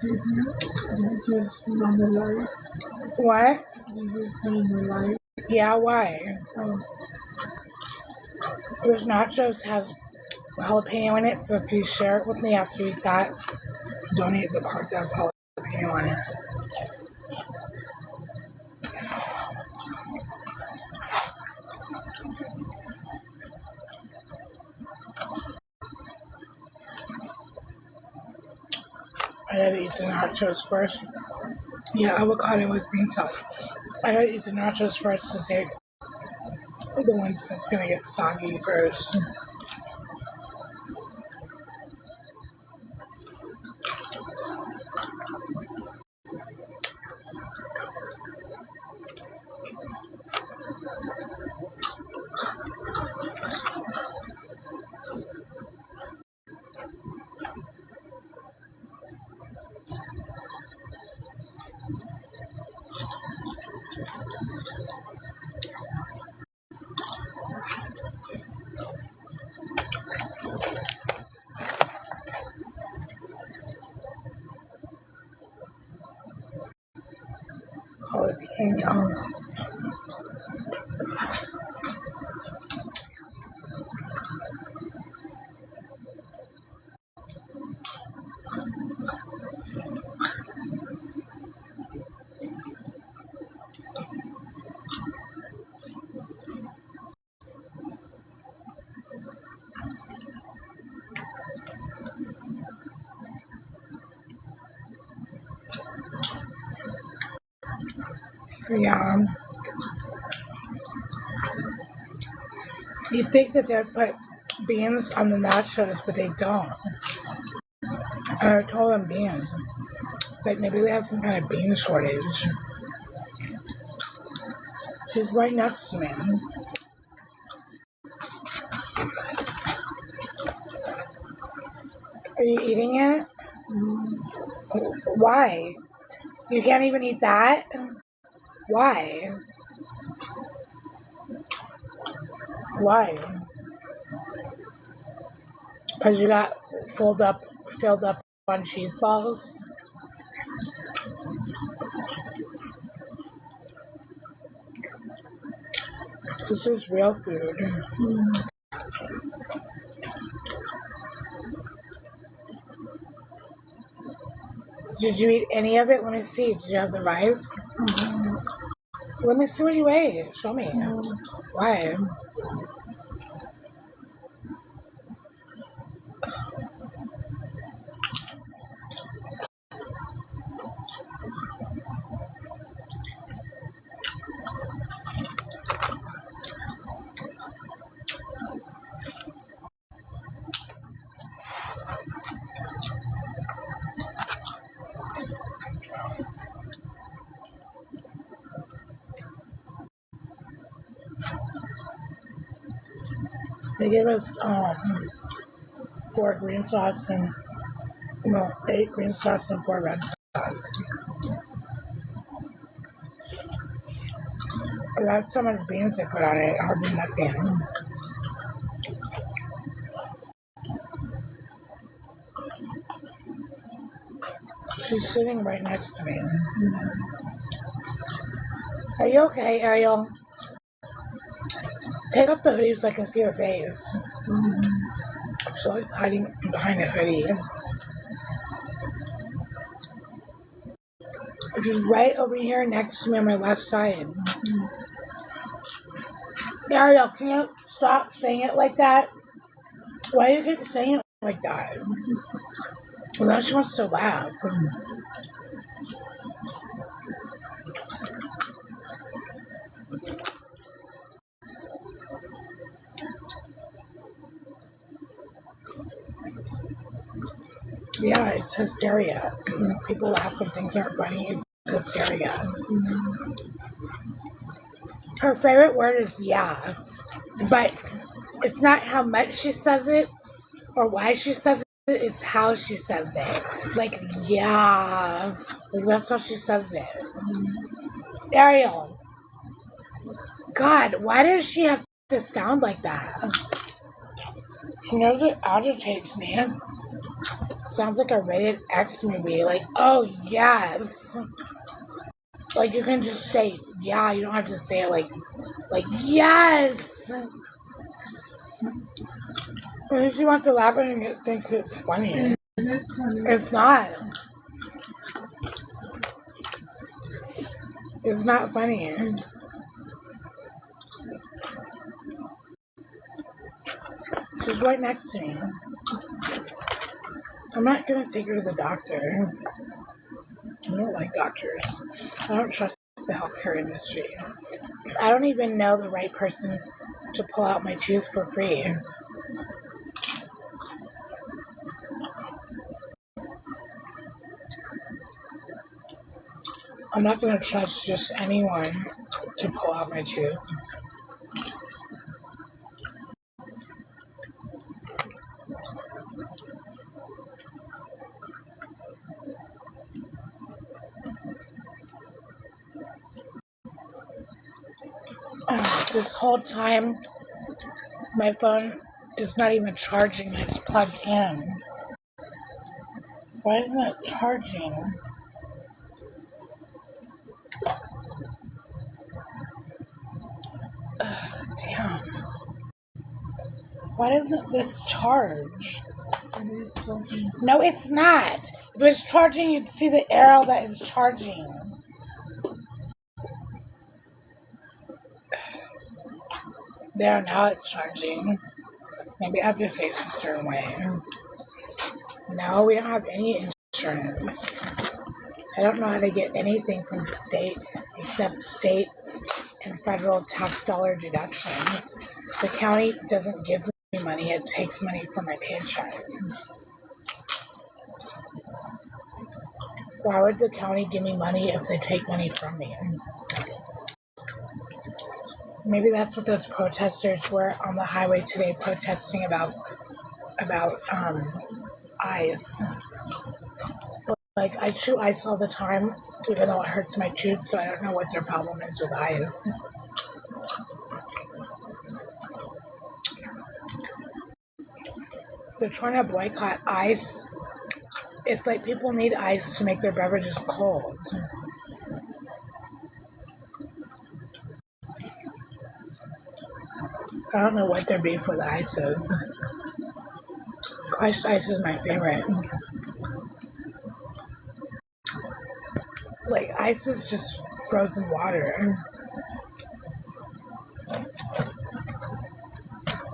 Did you just see on the light? What? Did you see on the light? Yeah, why? Those nachos has jalapeno in it, so if you share it with me after you eat that, don't eat the part that has jalapeno on it. I gotta eat the nachos first. Yeah, avocado with green sauce. I gotta eat the nachos first because they're the ones that's gonna get soggy first. Jalapeno. Yeah. You think that they'd put beans on the nachos, but they don't. I told them beans. It's like maybe they have some kind of bean shortage. She's right next to me. Are you eating it? Why? You can't even eat that? Why? Why? Because you got filled up on cheese balls? This is real food. Did you eat any of it? Let me see. Did you have the rice? Let me see what you ate. Show me. Why? They gave us 4 green sauce and 8 green sauce and 4 red sauce. That's so much beans they put on it. Hardly nothing. She's sitting right next to me. Are you okay, Ariel? Take off the hoodie so I can see her face. She's always hiding behind a hoodie. which is right over here next to me on my left side. Ariel, can you stop saying it like that? Why is it saying it like that? Well, now she wants to laugh. Yeah, it's hysteria. People laugh when things aren't funny. It's hysteria. Her favorite word is yeah, but it's not how much she says it or why she says it, it's how she says it. Like, yeah. Like, that's how she says it. Ariel. God, why does she have to sound like that? She knows it agitates me. Sounds like a rated X movie. Like, oh, yes. Like, you can just say, yeah. You don't have to say it like, yes. And she wants to laugh and thinks it's funny. It's not. It's not funny. She's right next to me. I'm not gonna take her to the doctor. I don't like doctors. I don't trust the healthcare industry. I don't even know the right person to pull out my tooth for free. I'm not gonna trust just anyone to pull out my tooth. This whole time, my phone is not even charging, it's plugged in. Why isn't it charging? Damn. Why doesn't this charge? No, it's not. If it's charging, you'd see the arrow that is charging. There, now it's charging. Maybe I have to face a certain way. No, we don't have any insurance. I don't know how to get anything from the state except state and federal tax dollar deductions. The county doesn't give me money, it takes money from my paycheck. Why would the county give me money if they take money from me? Maybe that's what those protesters were on the highway today protesting about ice. Like, I chew ice all the time, even though it hurts my tooth, so I don't know what their problem is with ice. They're trying to boycott ice. It's like people need ice to make their beverages cold. I don't know what their beef with ice is. Crushed ice is my favorite. Like, ice is just frozen water.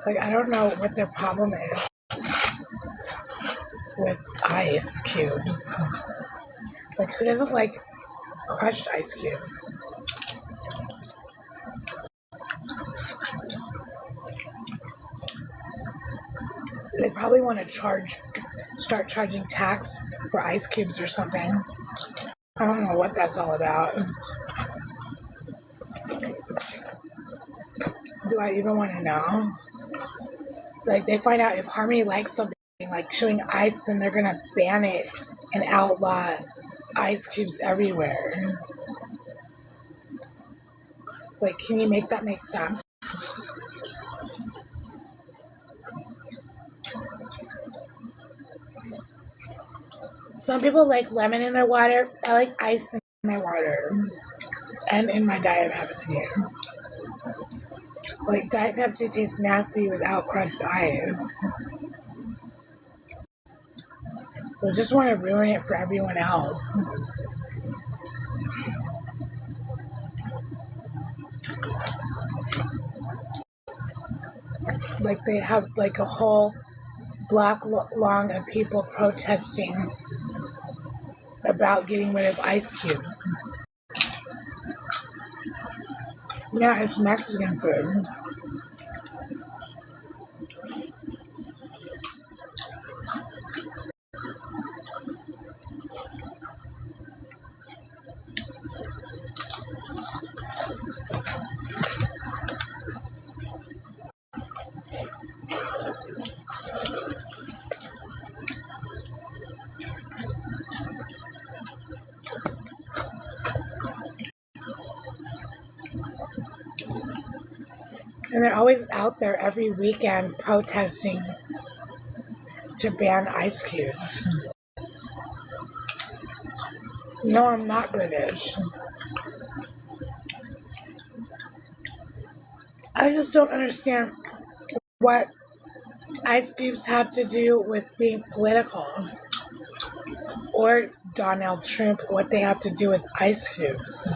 Like, I don't know what their problem is with ice cubes. Like, who doesn't like crushed ice cubes? They probably want to start charging tax for ice cubes or something. I don't know what that's all about. Do I even want to know? Like, they find out if Harmony likes something like chewing ice, then they're gonna ban it and outlaw ice cubes everywhere. Like, can you make that make sense? Some people like lemon in their water. I like ice in my water and in my Diet Pepsi. Like, Diet Pepsi tastes nasty without crushed ice. I just want to ruin it for everyone else. Like they have like a whole block long of people protesting about getting rid of ice cubes. Yeah, it's Mexican food. And they're always out there every weekend protesting to ban ice cubes. No, I'm not British. I just don't understand what ice cubes have to do with being political. Or Donald Trump, what they have to do with ice cubes.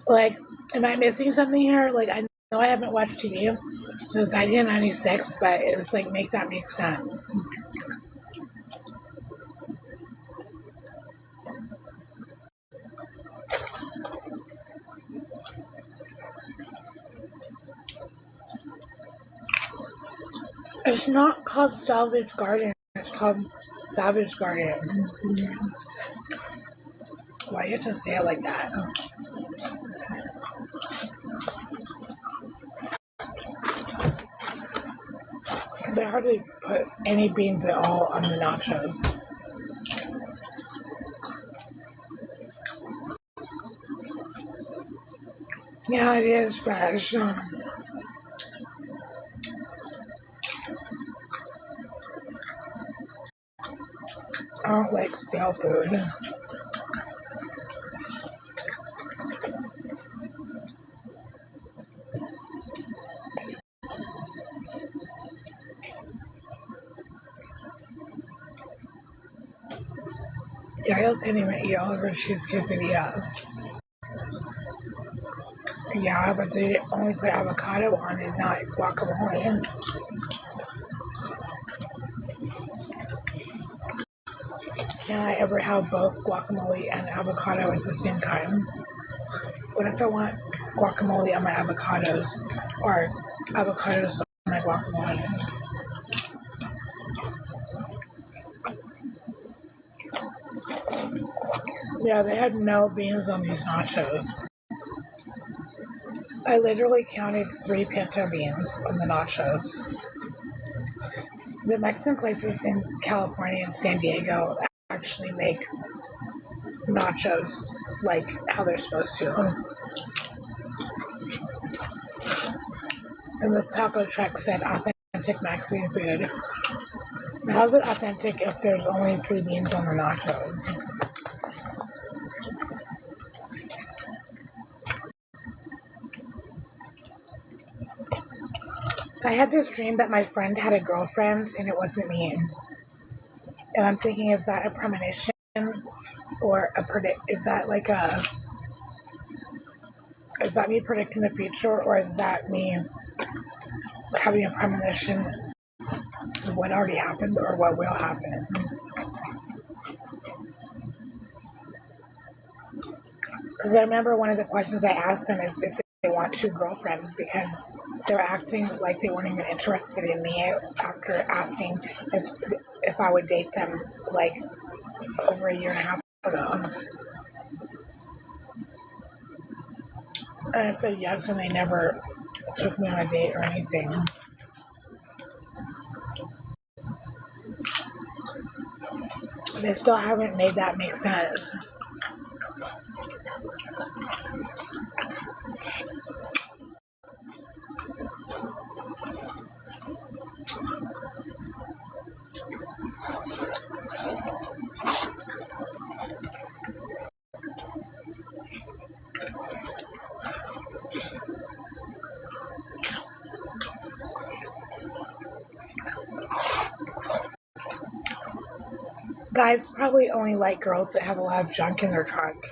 Like, am I missing something here? Like, I know I haven't watched TV since 1996, but it's like, make that make sense. It's not called Salvage Garden. It's called Savage Garden. Why do you have to say it like that? They hardly put any beans at all on the nachos. Yeah, it is fresh. I don't like stale food. Yael couldn't even eat all of her cheesecake quesadilla. Yeah, but they only put avocado on it, not guacamole. Can I ever have both guacamole and avocado at the same time? What if I want guacamole on my avocados or avocados on my guacamole? Yeah, they had no beans on these nachos. I literally counted 3 pinto beans on the nachos. The Mexican places in California and San Diego actually make nachos like how they're supposed to. And this taco truck said authentic Mexican food. How's it authentic if there's only 3 beans on the nachos? I had this dream that my friend had a girlfriend and it wasn't me. And I'm thinking, is that a premonition or is that like is that me predicting the future, or is that me having a premonition of what already happened or what will happen? Because I remember one of the questions I asked them is if they want 2 girlfriends, because they were acting like they weren't even interested in me after asking if I would date them like over a year and a half ago. And I said yes, and they never took me on a date or anything. They still haven't made that make sense. Guys probably only like girls that have a lot of junk in their trunk.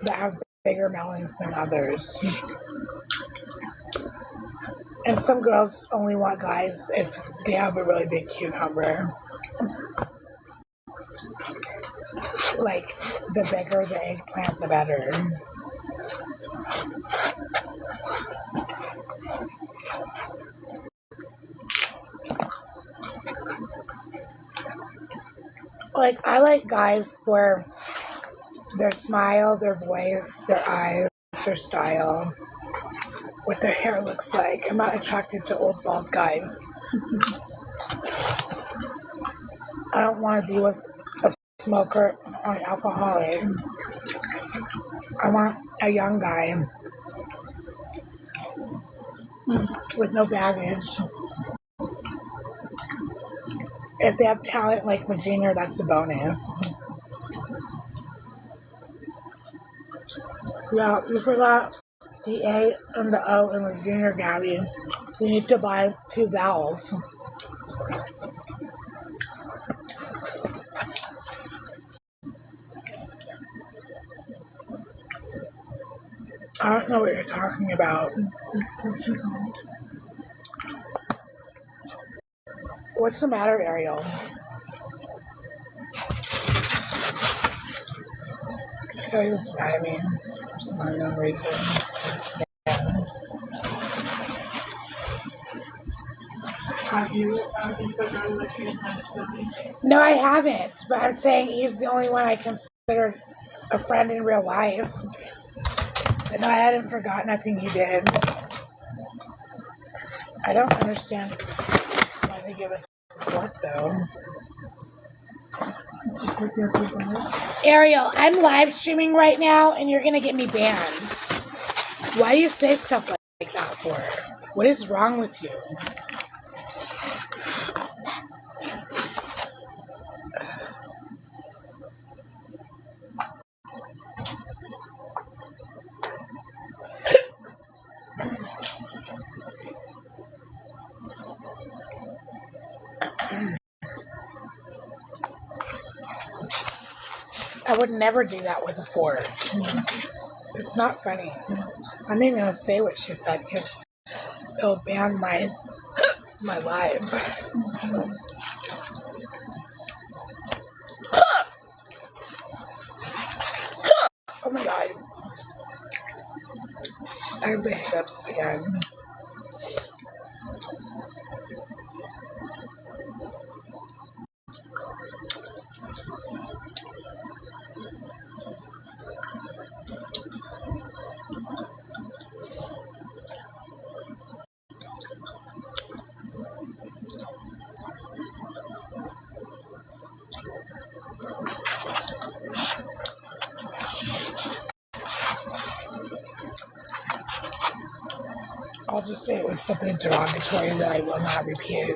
That have bigger melons than others. And some girls only want guys if they have a really big cucumber. Like, the bigger the eggplant, the better. Like, I like guys for their smile, their voice, their eyes, their style, what their hair looks like. I'm not attracted to old bald guys. I don't want to be with a smoker or an alcoholic. I want a young guy with no baggage. If they have talent like my junior, that's a bonus. Yeah, you forgot the A and the O in the junior, Gabby. You need to buy 2 vowels. I don't know what you're talking about. What's the matter, Ariel? Ariel's mad at me for some unknown reason. Have you forgotten what you have done? No, I haven't. But I'm saying he's the only one I consider a friend in real life. And I hadn't forgotten nothing he did. I don't understand why they give us support, though. Ariel, I'm live streaming right now, and you're gonna get me banned. Why do you say stuff like that for? What is wrong with you? I would never do that with a fork. It's not funny. I'm not even gonna say what she said because it'll ban my live. Oh my god. I have the hiccups again. I'll just say it was something derogatory that I will not repeat.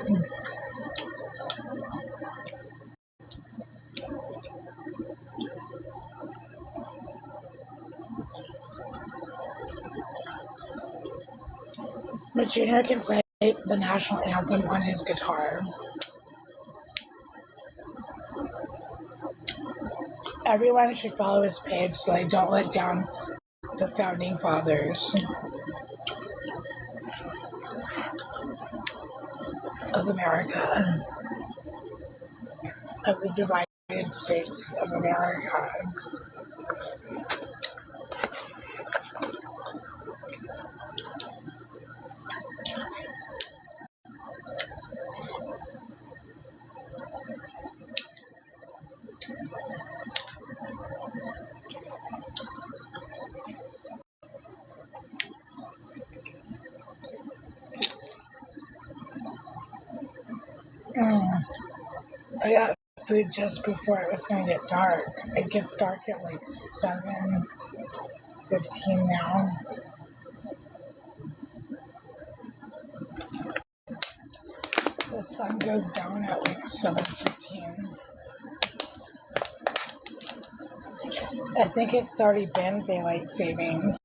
But Junior can play the national anthem on his guitar. Everyone should follow his page so they don't let down the founding fathers of America, of the divided states of America. I got food just before it was going to get dark. It gets dark at like 7:15 now. The sun goes down at like 7:15. I think it's already been daylight savings.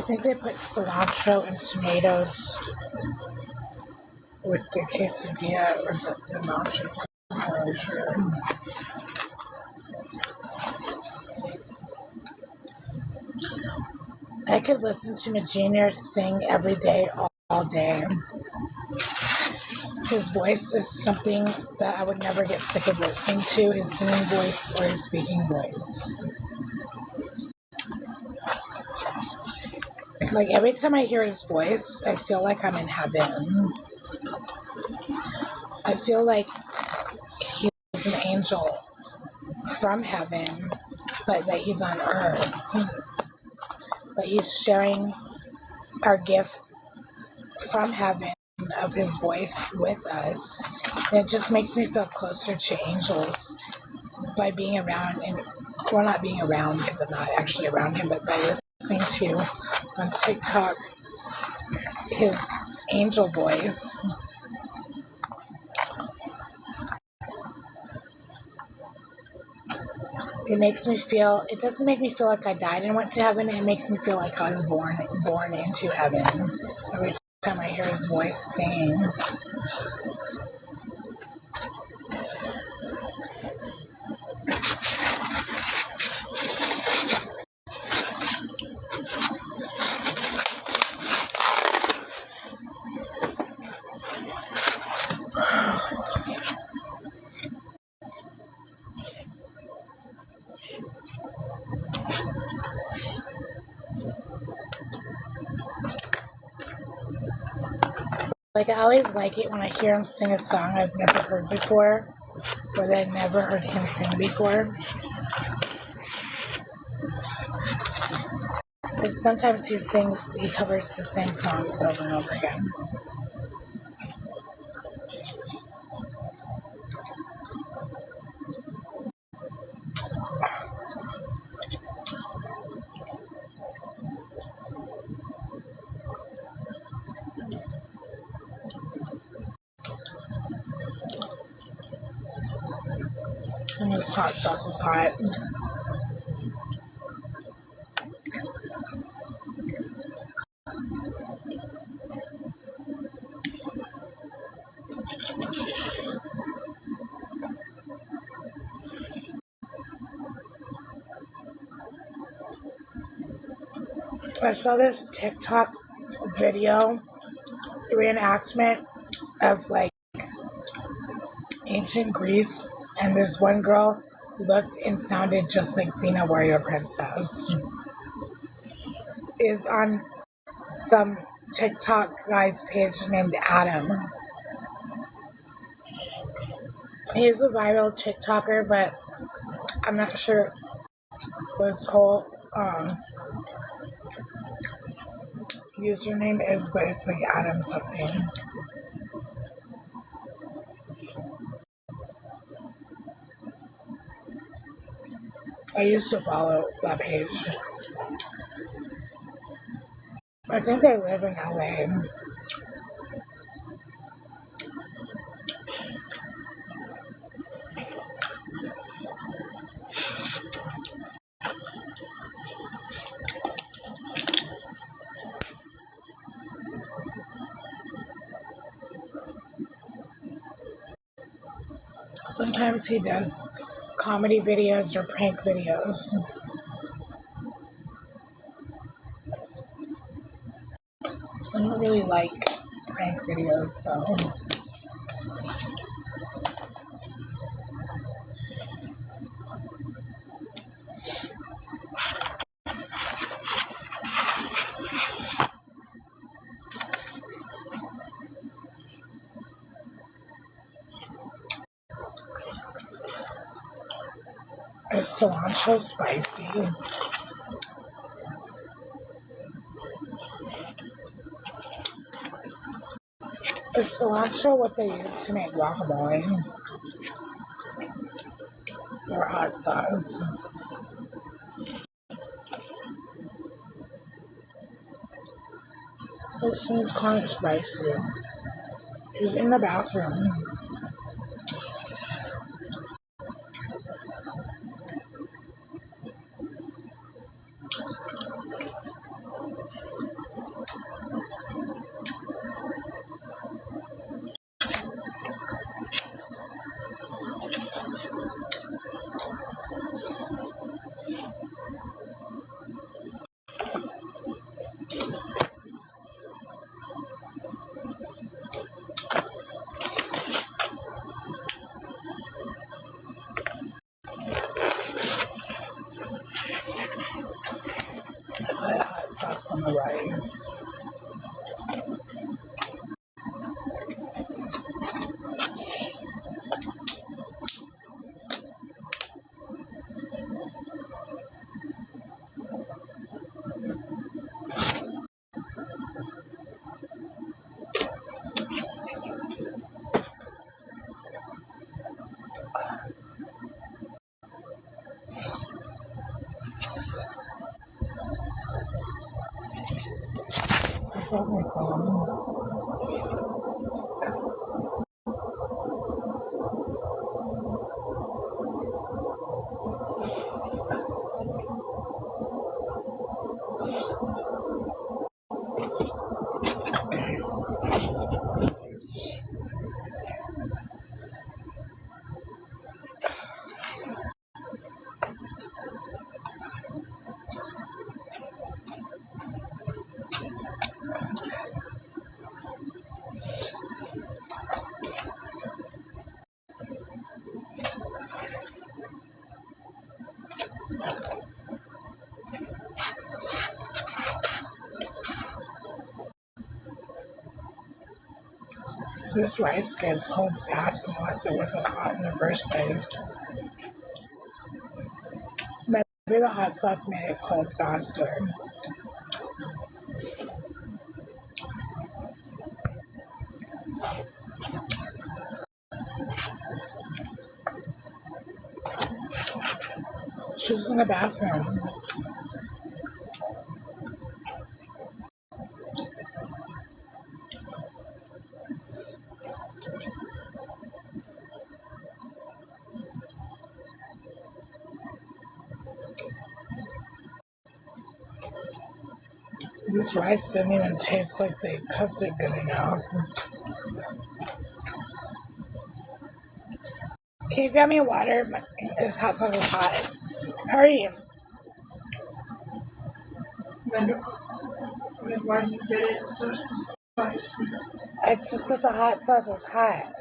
think they put cilantro and tomatoes with the quesadilla or the nacho. I'm not really sure. I could listen to my junior sing every day, all day. His voice is something that I would never get sick of listening to, his singing voice or his speaking voice. Like, every time I hear his voice, I feel like I'm in heaven. I feel like he's an angel from heaven, but that he's on earth. But he's sharing our gift from heaven of his voice with us. And it just makes me feel closer to angels by being around, and well, not being around because I'm not actually around him, but by listening to on TikTok his angel voice. It makes me feel, it doesn't make me feel like I died and went to heaven. It makes me feel like I was born into heaven every time I hear his voice singing. Like, I always like it when I hear him sing a song I've never heard before, or that I've never heard him sing before. But sometimes he covers the same songs over and over again. And this hot sauce is hot. I saw this TikTok video reenactment of like ancient Greece, and this one girl looked and sounded just like Xena Warrior Princess. Is on some TikTok guy's page named Adam. He's a viral TikToker, but I'm not sure what his whole username is, but it's like Adam something. I used to follow that page. I think they live in LA. Sometimes he does comedy videos or prank videos. I don't really like prank videos though. Is cilantro spicy? Is cilantro what they use to make guacamole? Or hot sauce? It seems kind of spicy. She's in the bathroom. on the rice. This rice gets cold fast unless it wasn't hot in the first place. Maybe the hot sauce made it cold faster. She's in the bathroom. This rice didn't even taste like they cooked it good enough. Can you grab me water? This hot sauce is hot. Hurry. Then why do you get it so spicy? It's just that the hot sauce is hot.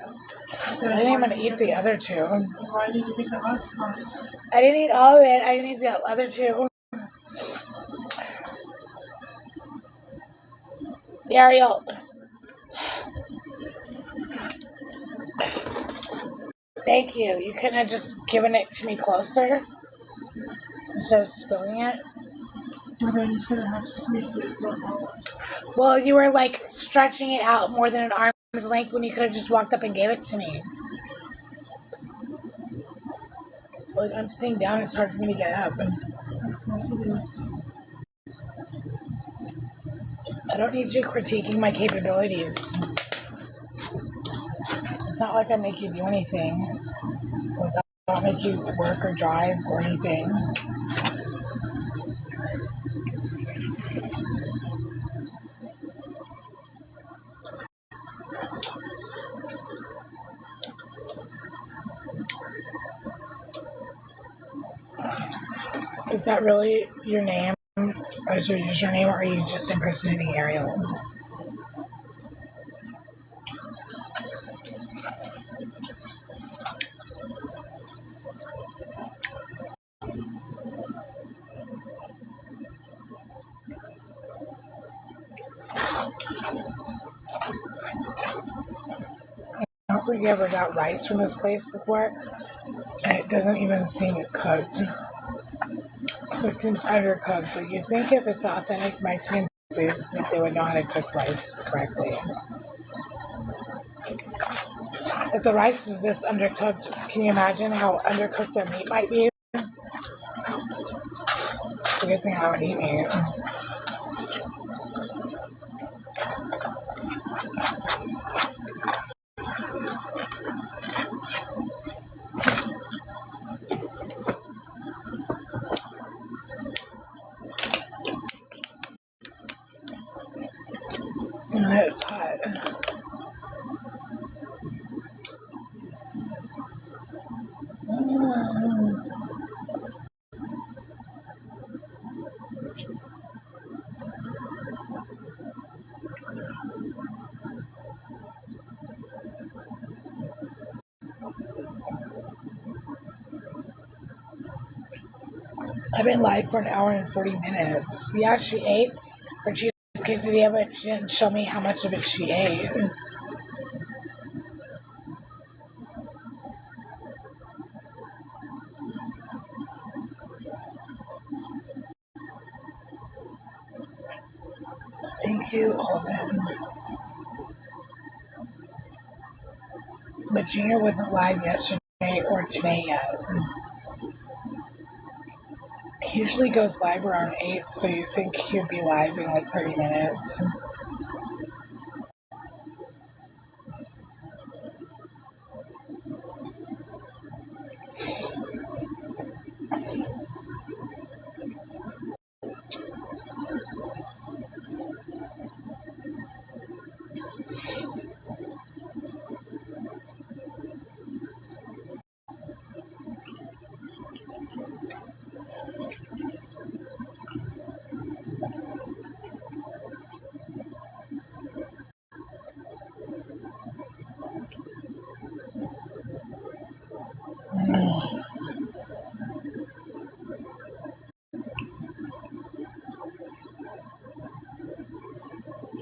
I didn't even eat the other two. Why did you get the hot sauce? I didn't eat all of it. I didn't eat the other two. Ariel. Thank you. You couldn't have just given it to me closer instead of spilling it? Well, then you shouldn't have squeezed it so hard. Well, you were like stretching it out more than an arm's length when you could have just walked up and gave it to me. Like, I'm staying down. It's hard for me to get up. Of course it is. I don't need you critiquing my capabilities. It's not like I make you do anything. Like, I don't make you work or drive or anything. Is that really your name? Or is your username, or are you just impersonating Ariel? I don't think you ever got rice from this place before, and it doesn't even seem cooked. It seems undercooked, but you think if it's authentic Mexican food, that they would know how to cook rice correctly. If the rice is this undercooked, can you imagine how undercooked their meat might be? It's a good thing I don't eat meat. It's hot. I've been live for an hour and 40 minutes. Yeah, she ate her cheese quesadilla, but she didn't show me how much of it she ate. Thank you, Alden. But Junior wasn't live yesterday or today yet. He usually goes live around 8, so you think he'd be live in like 30 minutes.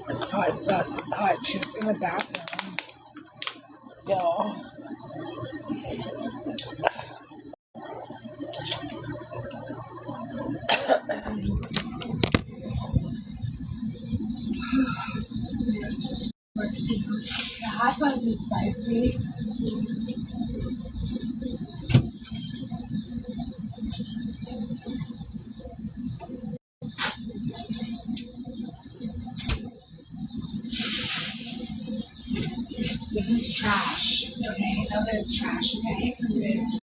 It's hot sauce. It's hot. She's in the bathroom still. The hot sauce is spicy. This is trash. Okay, know that it's trash. Okay, because it is.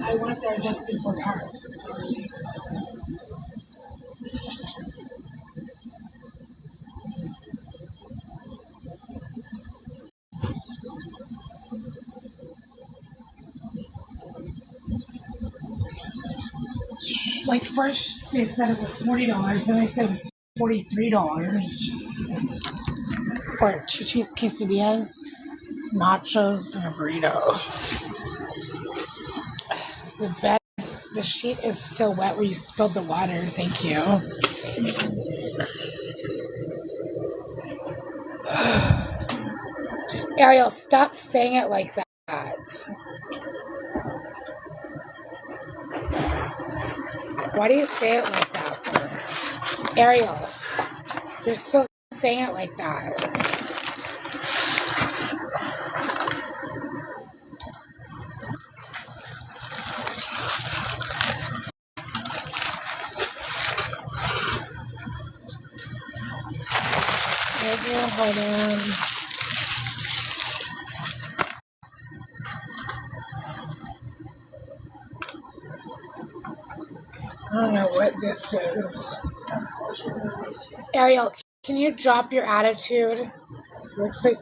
I went there just before dark. Like first they said it was $40, then they said it was $43 for 2 cheese quesadillas, nachos, and a burrito. The sheet is still wet where you spilled the water. Thank you. Ariel, stop saying it like that. Why do you say it like that for? Ariel, you're still saying it like that. Hold on. I don't know what this is. Ariel, can you drop your attitude? Looks like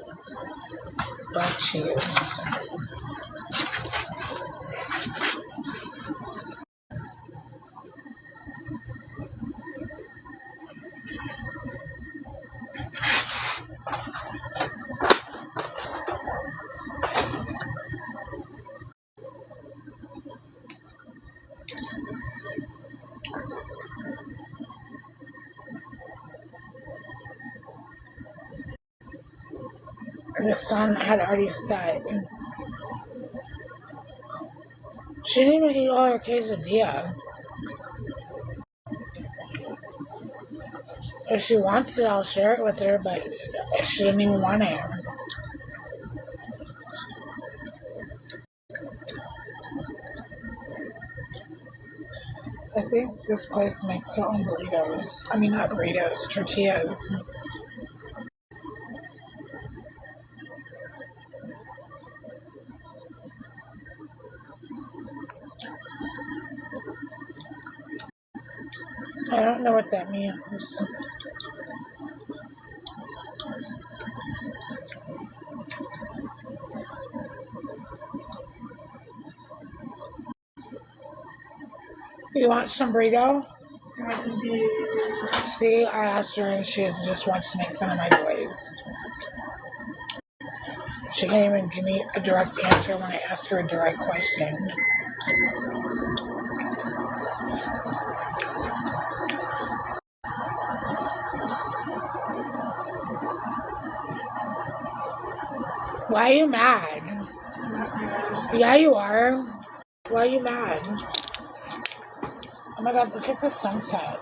butt cheese. The sun had already set. She didn't even eat all her quesadilla. If she wants it, I'll share it with her, but she didn't even want it. I think this place makes their own burritos. I mean, not burritos, tortillas. I don't know what that means. You want some burrito? See, I asked her and she just wants to make fun of my voice. She can't even give me a direct answer when I ask her a direct question. Why are you mad? Yeah, you are. Why are you mad? Oh my god, look at the sunset.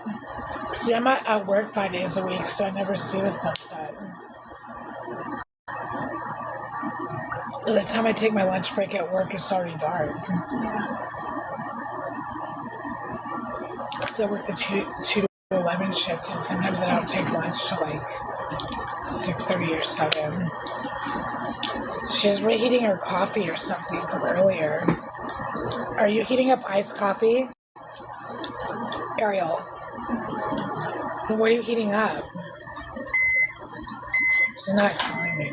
See, I'm at work 5 days a week, so I never see the sunset. By the time I take my lunch break at work, it's already dark. So I work the 2 to 11 shift, and sometimes I don't take lunch till like 6:30 or 7. She's reheating her coffee or something from earlier. Are you heating up iced coffee? Ariel. Then what are you heating up? She's not telling me.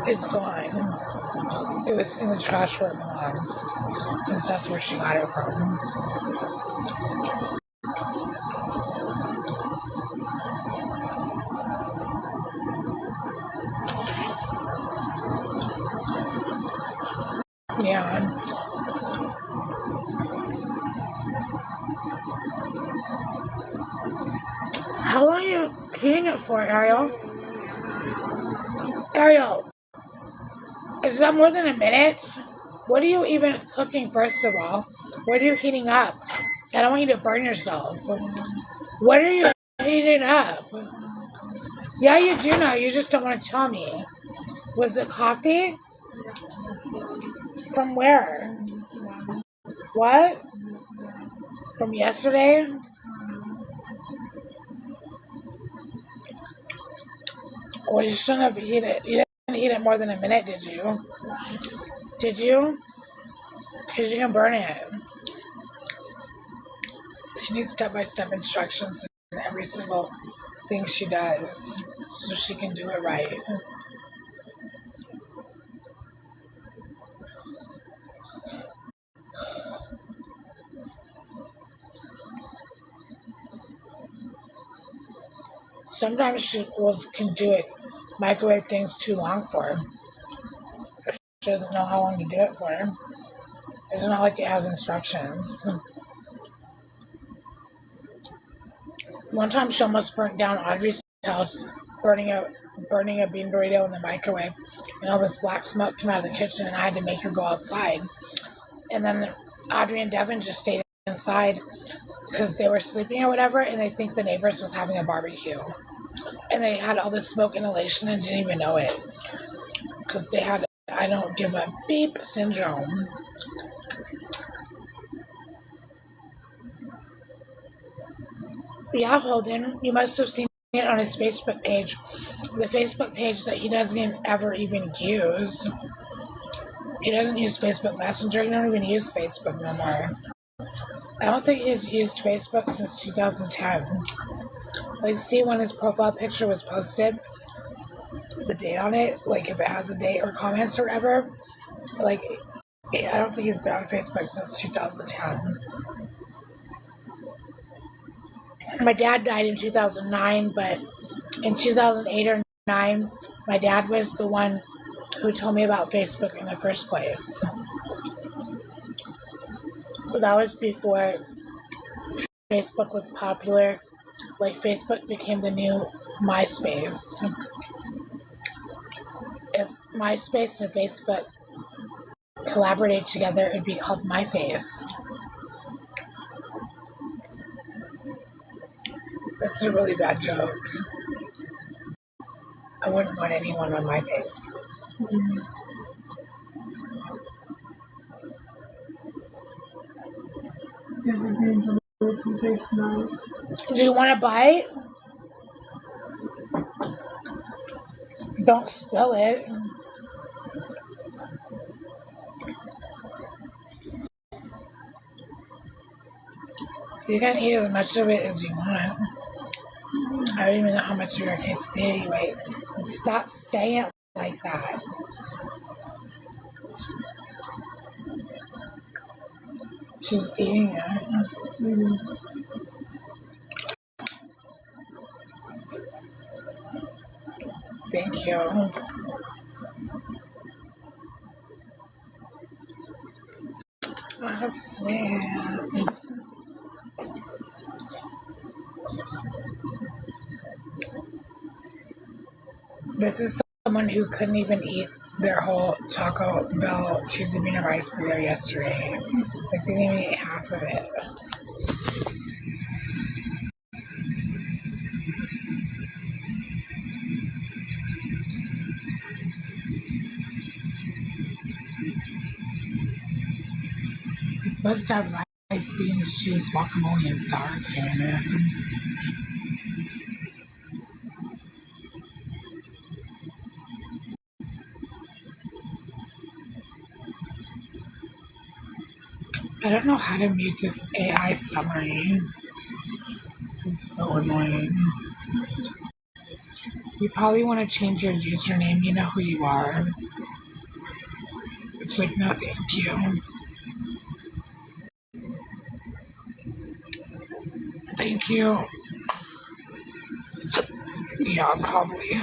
It's gone. It was in the trash where it belongs, since that's where she got it from. Yeah. How long are you heating it for, Ariel? Ariel, is that more than a minute? What are you even cooking, first of all? What are you heating up? I don't want you to burn yourself. What are you heating up? Yeah, you do know. You just don't want to tell me. Was it coffee? From where? What? From yesterday? Well, you shouldn't have heated it. You didn't heat it more than a minute, did you? Did you? Because you can burn it. She needs step-by-step instructions in every single thing she does so she can do it right. Sometimes she can do it, microwave things too long for her. She doesn't know how long to do it for her. It's not like it has instructions. One time she almost burnt down Audrey's house, burning a bean burrito in the microwave, and all this black smoke came out of the kitchen, and I had to make her go outside. And then Audrey and Devin just stayed inside because they were sleeping or whatever, and they think the neighbors was having a barbecue. And they had all this smoke inhalation and didn't even know it. Because they had, I don't give a beep syndrome. Yeah, Holden, you must have seen it on his Facebook page. The Facebook page that he doesn't ever even use. He doesn't use Facebook Messenger. He don't even use Facebook no more. I don't think he's used Facebook since 2010. Like, see when his profile picture was posted, the date on it, like if it has a date or comments or whatever. Like, I don't think he's been on Facebook since 2010. My dad died in 2009, but in 2008 or 9, my dad was the one who told me about Facebook in the first place. But that was before Facebook was popular. Like, Facebook became the new MySpace. MySpace and Facebook collaborated together, it'd be called My Face. That's a really bad joke. I wouldn't want anyone on my face. There's a green hello from Face Nice. Do you want a bite? Don't spill it. You can eat as much of it as you want. I don't even know how much of your quesadilla you ate. And stop saying it like that. She's eating it. Thank you. Oh, sweet. This is someone who couldn't even eat their whole Taco Bell cheesy bean and rice burrito yesterday. Like, they didn't even eat half of it. It's supposed to have rice, beans, cheese, guacamole, and sour cream in it. I don't know how to mute this AI summary. It's so annoying. You probably want to change your username. You know who you are. It's like, no, thank you. Thank you. Yeah, probably.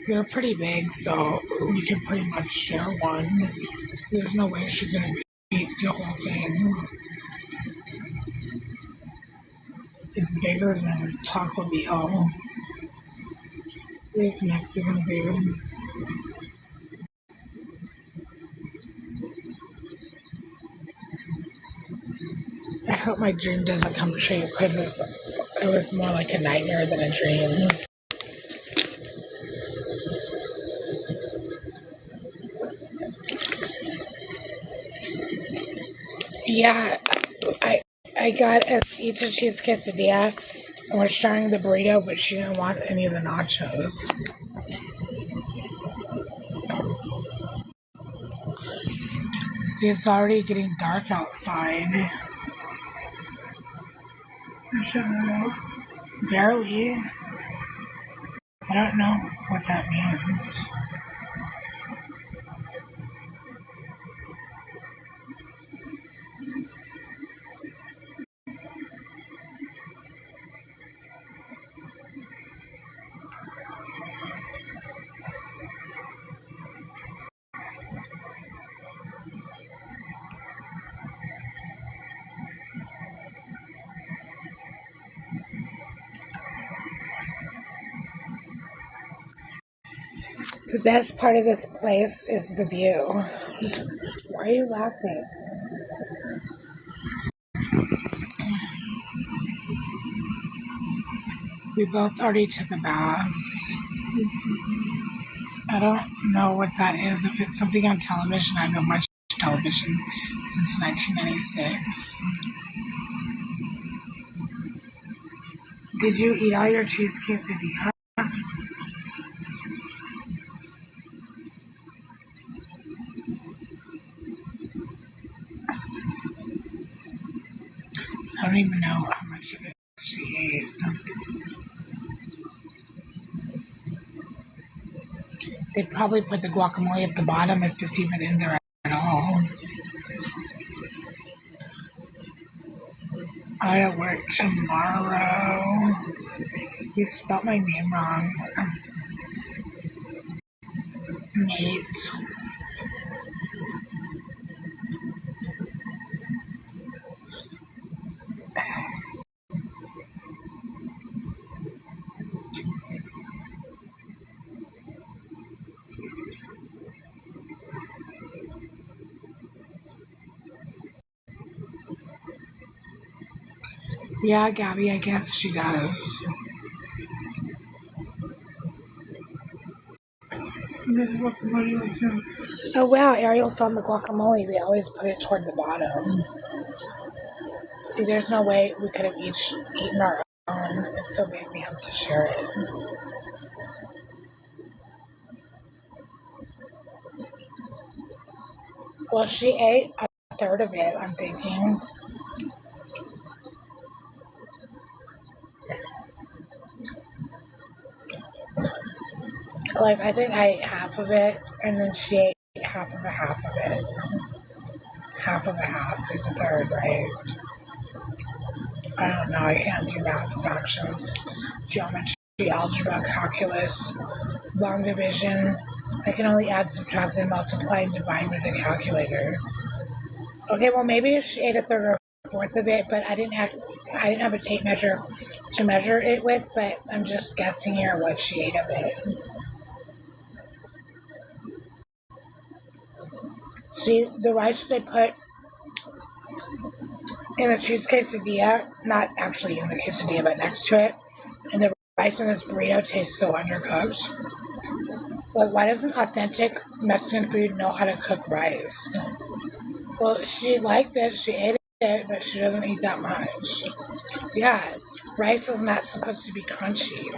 They're pretty big, so we can pretty much share one. There's no way she's gonna eat the whole thing. It's bigger than Taco Bell. It's Mexican food. I hope my dream doesn't come true because it was more like a nightmare than a dream. Yeah, I got us each a cheese quesadilla, and we're sharing the burrito, but she didn't want any of the nachos. See, it's already getting dark outside. Barely. I don't know what that means. The best part of this place is the view. Why are you laughing? We both already took a bath. I don't know what that is. If it's something on television, I haven't watched television since 1996. Did you eat all your cheese quesadilla? I don't even know how much of it she ate. They'd probably put the guacamole at the bottom if it's even in there at all. I gotta work tomorrow. You spelled my name wrong. Neat. Yeah, Gabby, I guess she does. There's guacamole myself. Oh wow, Ariel found the guacamole. They always put it toward the bottom. See, there's no way we could have each eaten our own and still made me have to share it. Well, she ate a third of it, I'm thinking. Like, I think I ate half of it, and then she ate half of it. Half of a half is a third, right? I don't know, I can't do math fractions. Geometry, algebra, calculus, long division. I can only add, subtract, and multiply and divide with a calculator. Okay, well maybe she ate a third or a fourth of it, but I didn't have a tape measure to measure it with, but I'm just guessing here what she ate of it. See, the rice they put in a cheese quesadilla, not actually in the quesadilla, but next to it, and the rice in this burrito tastes so undercooked. Like, why doesn't authentic Mexican food know how to cook rice? Well, she liked it, she ate it, but she doesn't eat that much. Yeah, rice is not supposed to be crunchy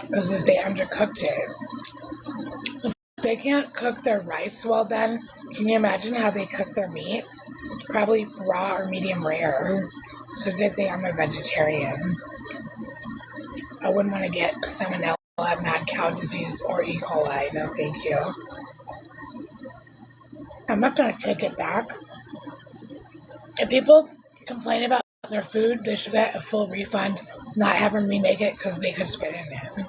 because they undercooked it. If they can't cook their rice well, then can you imagine how they cook their meat? Probably raw or medium rare. So good thing I'm a vegetarian. I wouldn't want to get salmonella, mad cow disease, or E. coli. No, thank you. I'm not going to take it back. If people complain about their food, they should get a full refund, not have them remake it because they could spit in it.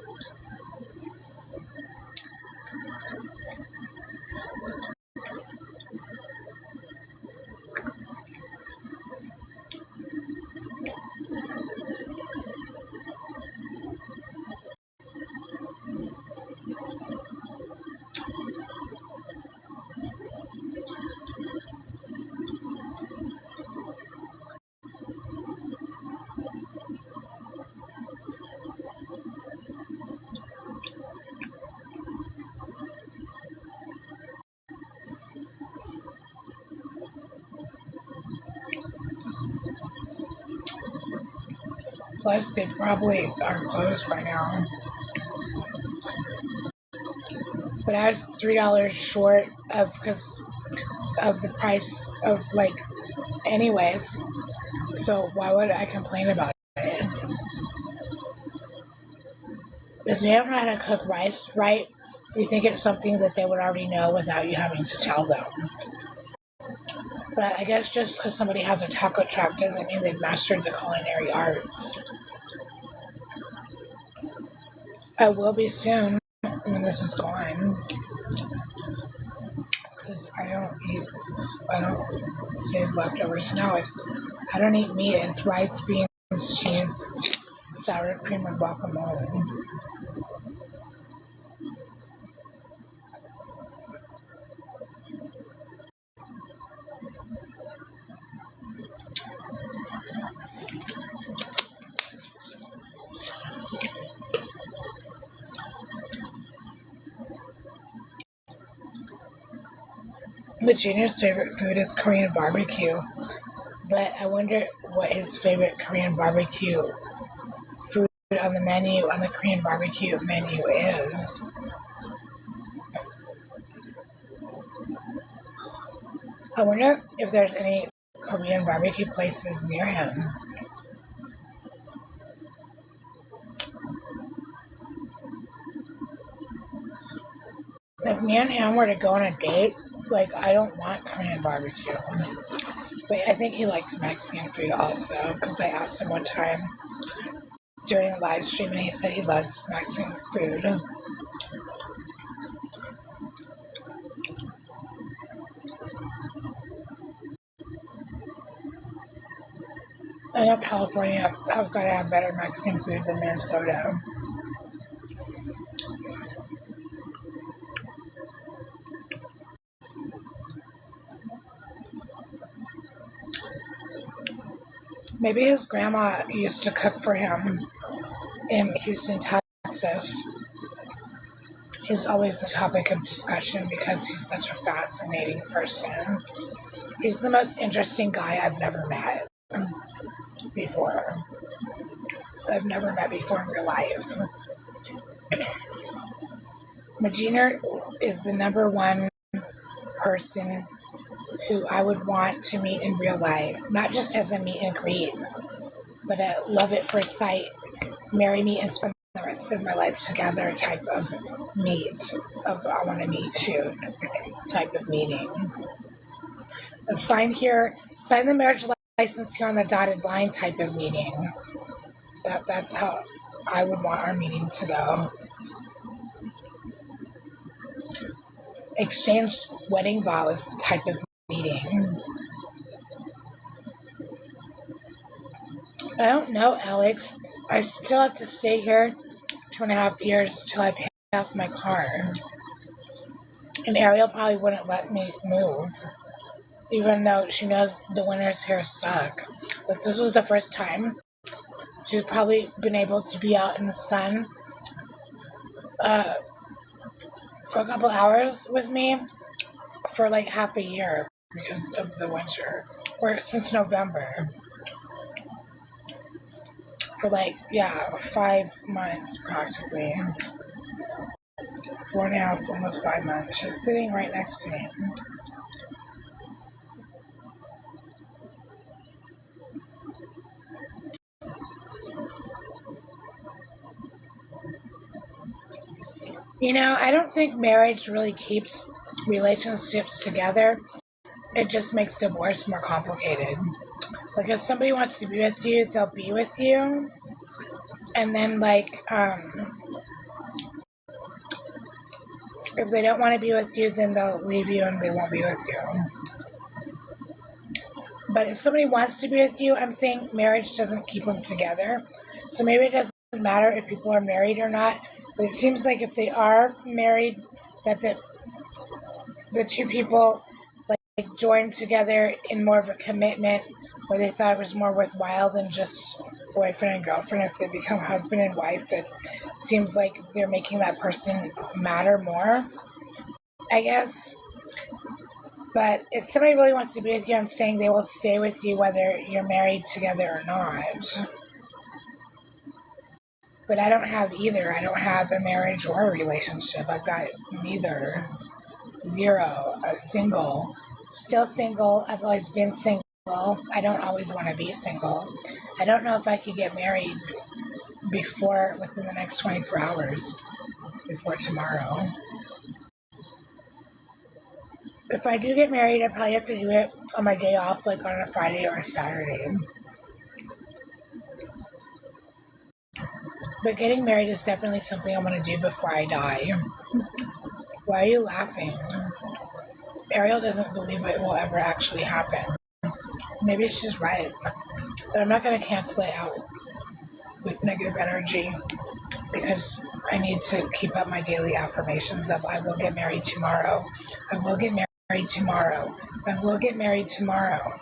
Plus, they probably are closed by now. But I was $3 short of because of the price of anyways. So why would I complain about it? If they don't know how to cook rice right, you think it's something that they would already know without you having to tell them. But I guess just because somebody has a taco truck doesn't mean they've mastered the culinary arts. I will be soon when this is gone. Because I don't save leftovers. No, I don't eat meat. It's rice, beans, cheese, sour cream, and guacamole. But Junior's favorite food is Korean barbecue. But I wonder what his favorite Korean barbecue food on the Korean barbecue menu is. I wonder if there's any Korean barbecue places near him. If me and him were to go on a date, I don't want Korean barbecue. But I think he likes Mexican food also, because I asked him one time during a live stream and he said he loves Mexican food. I know California have got to have better Mexican food than Minnesota. Maybe his grandma used to cook for him in Houston, Texas. He's always the topic of discussion because he's such a fascinating person. He's the most interesting guy I've never met before. I've never met before in real life. Maginer is the number one person who I would want to meet in real life, not just as a meet and greet, but a love at first sight, marry me and spend the rest of my life together type of meet, of I want to meet you type of meeting. Sign the marriage license here on the dotted line type of meeting. That's how I would want our meeting to go. Exchanged wedding vows type of meeting. I don't know, Alex. I still have to stay here 2.5 years till I pay off my car. And Ariel probably wouldn't let me move, even though she knows the winters here suck. But this was the first time she's probably been able to be out in the sun for a couple hours with me for like half a year because of the winter, or since November. For 5 months practically. 4.5, almost 5 months. She's sitting right next to me. You know, I don't think marriage really keeps relationships together. It just makes divorce more complicated. Like, if somebody wants to be with you, they'll be with you. And then, if they don't want to be with you, then they'll leave you and they won't be with you. But if somebody wants to be with you, I'm saying marriage doesn't keep them together. So maybe it doesn't matter if people are married or not. But it seems like if they are married, that the two people join together in more of a commitment where they thought it was more worthwhile than just boyfriend and girlfriend. If they become husband and wife, it seems like they're making that person matter more, I guess. But if somebody really wants to be with you, I'm saying they will stay with you whether you're married together or not. But I don't have either. I don't have a marriage or a relationship. I've got neither. Zero. A single. Still single. I've always been single. I don't always want to be single. I don't know if I could get married within the next 24 hours, before tomorrow. If I do get married, I probably have to do it on my day off, like on a Friday or a Saturday. But getting married is definitely something I want to do before I die. Why are you laughing? Ariel doesn't believe it will ever actually happen. Maybe she's right. But I'm not going to cancel it out with negative energy because I need to keep up my daily affirmations of I will get married tomorrow. I will get married tomorrow. I will get married tomorrow.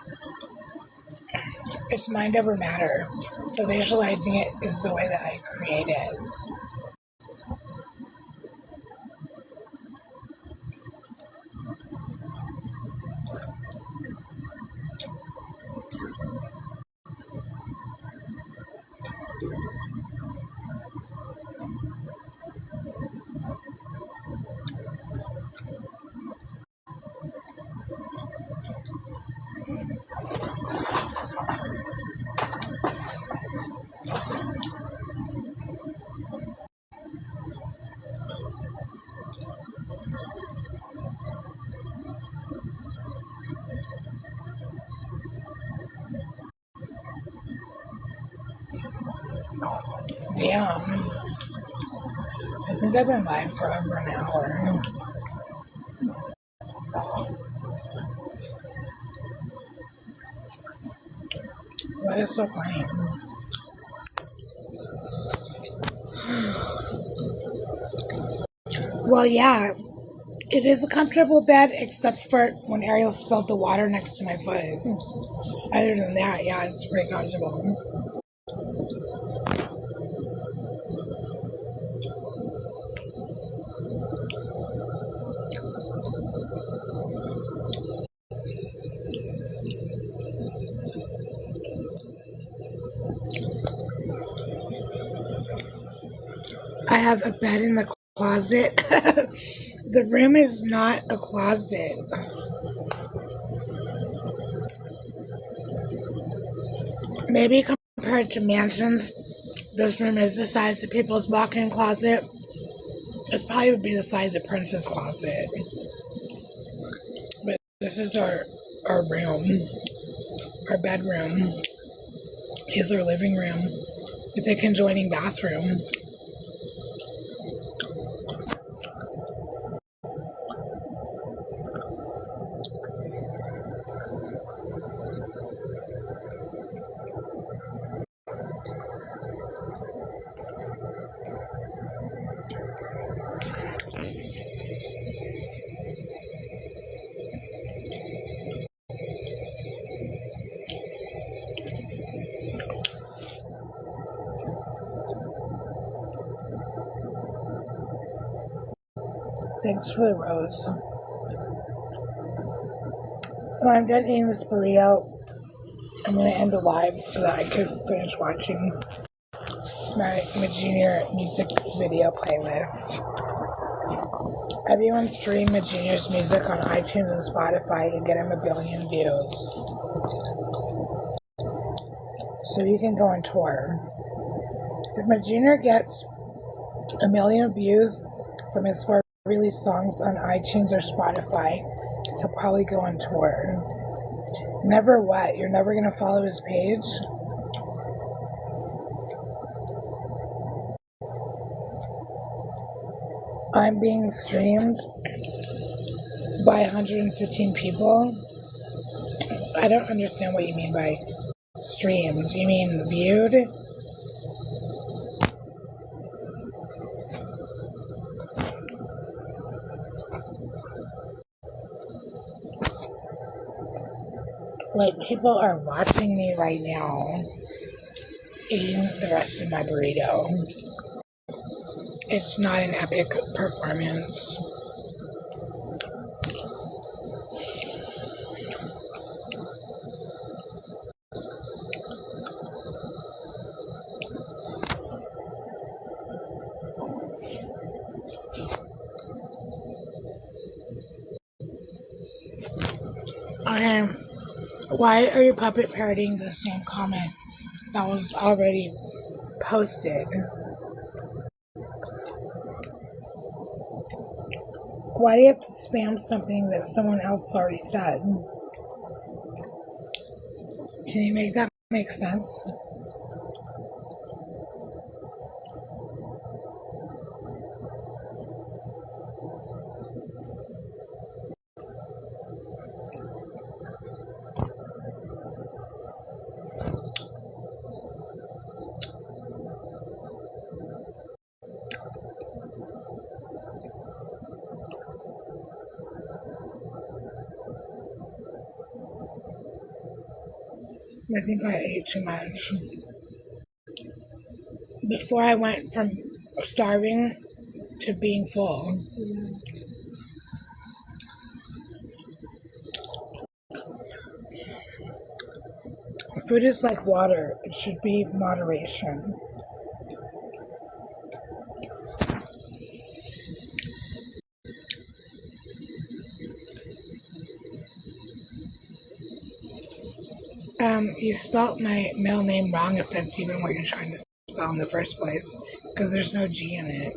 It's mind over matter. So visualizing it is the way that I create it. Damn. I think I've been live for over an hour. What That is so funny. Well, yeah, it is a comfortable bed, except for when Ariel spilled the water next to my foot. Other than that, yeah, it's pretty comfortable. I have a bed in the closet. The room is not a closet. Maybe compared to mansions, this room is the size of people's walk-in closet. It probably would be the size of Prince's closet. But this is our room. Our bedroom. Here's our living room with a conjoining bathroom. Thanks for the rose. When I'm done eating this burrito, I'm going to end the live so that I could finish watching my Junior music video playlist. Everyone stream Junior's music on iTunes and Spotify and get him 1 billion views. So you can go on tour. If Junior gets 1 million views from his 4 released songs on iTunes or Spotify, he'll probably go on tour. Never what? You're never going to follow his page? I'm being streamed by 115 people. I don't understand what you mean by streamed. You mean viewed? Like, people are watching me right now eating the rest of my burrito. It's not an epic performance. Okay, why are you puppet parroting the same comment that was already posted? Why do you have to spam something that someone else already said? Can you make that make sense? I think I ate too much. Before I went from starving to being full. Food is like water. It should be moderation. You spelled my middle name wrong if that's even what you're trying to spell in the first place, because there's no G in it.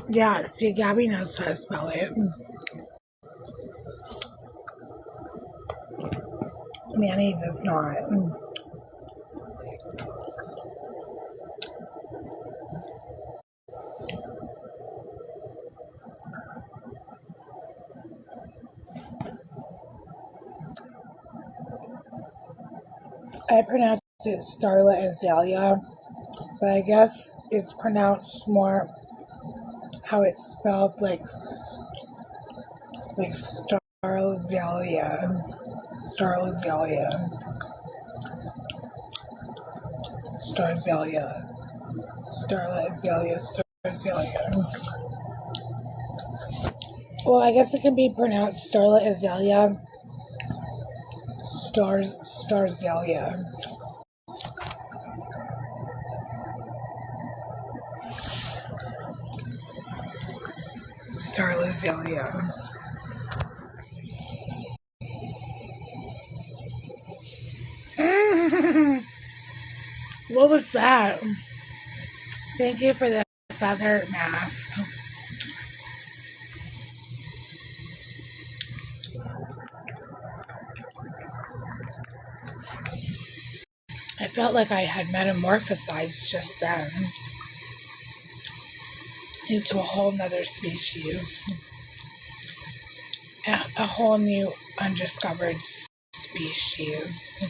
Yeah, see, Gabby knows how to spell it. Manny does not. I pronounce it Starla Azalea, but I guess it's pronounced more how it's spelled, like Starlazelia. Starlazelia. Starzelia. Starla Azalea. Starzelia. Well, I guess it can be pronounced Starla Azalea. Starzelia. Starlazelia. What was that? Thank you for the feather mask. I felt like I had metamorphosized just then into a whole nother species. A whole new undiscovered species.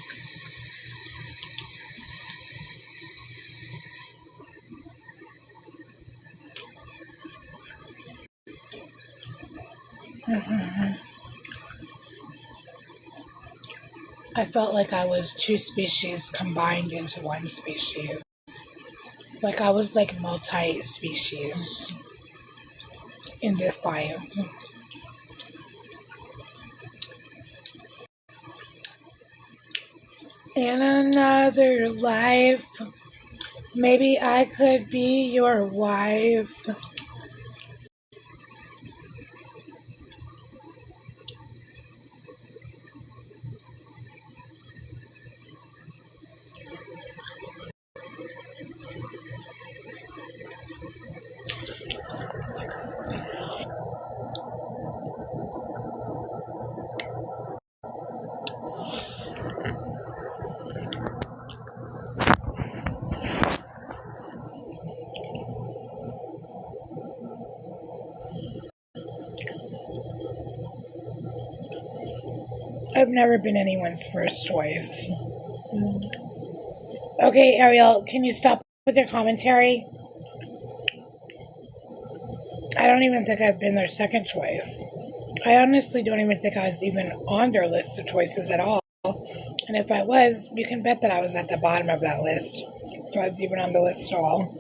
I felt like I was two species combined into one species. Like I was like multi-species in this life. In another life, maybe I could be your wife. I've never been anyone's first choice. Okay, Ariel, can you stop with your commentary? I don't even think I've been their second choice. I honestly don't even think I was even on their list of choices at all. And if I was, you can bet that I was at the bottom of that list. If I was even on the list at all.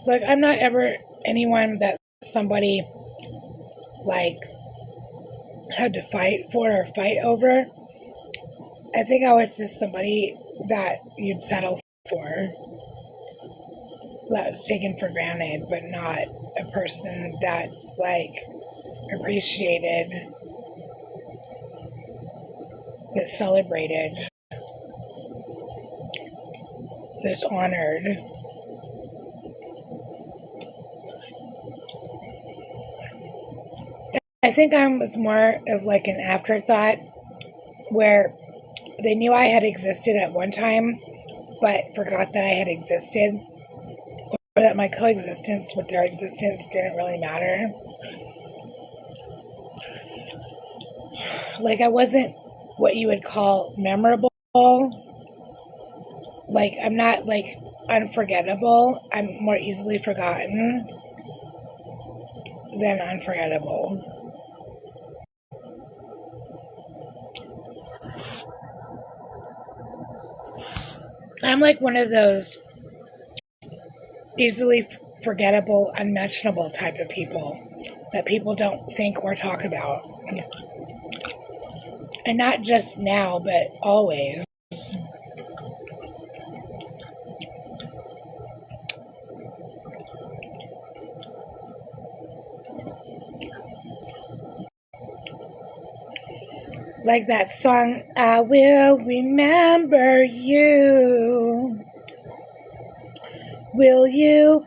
Like, I'm not ever anyone that somebody, like, had to fight for or fight over. I think I was just somebody that you'd settle for. That was taken for granted, but not a person that's, like, appreciated, that's celebrated, that's honored. I think I was more of like an afterthought where they knew I had existed at one time, but forgot that I had existed, or that my coexistence with their existence didn't really matter. Like, I wasn't what you would call memorable. Like, I'm not, like, unforgettable. I'm more easily forgotten than unforgettable. I'm like one of those easily forgettable, unmentionable type of people that people don't think or talk about. And not just now, but always. Like that song, I will remember you. Will you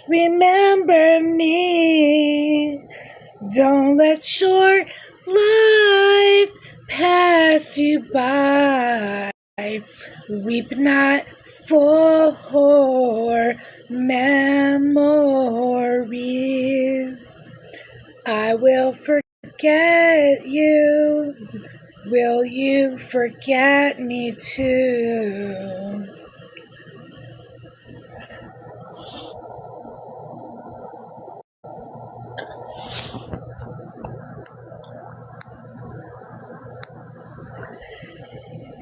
remember me? Don't let your life pass you by. Weep not for memories. I will forget you. Will you forget me too?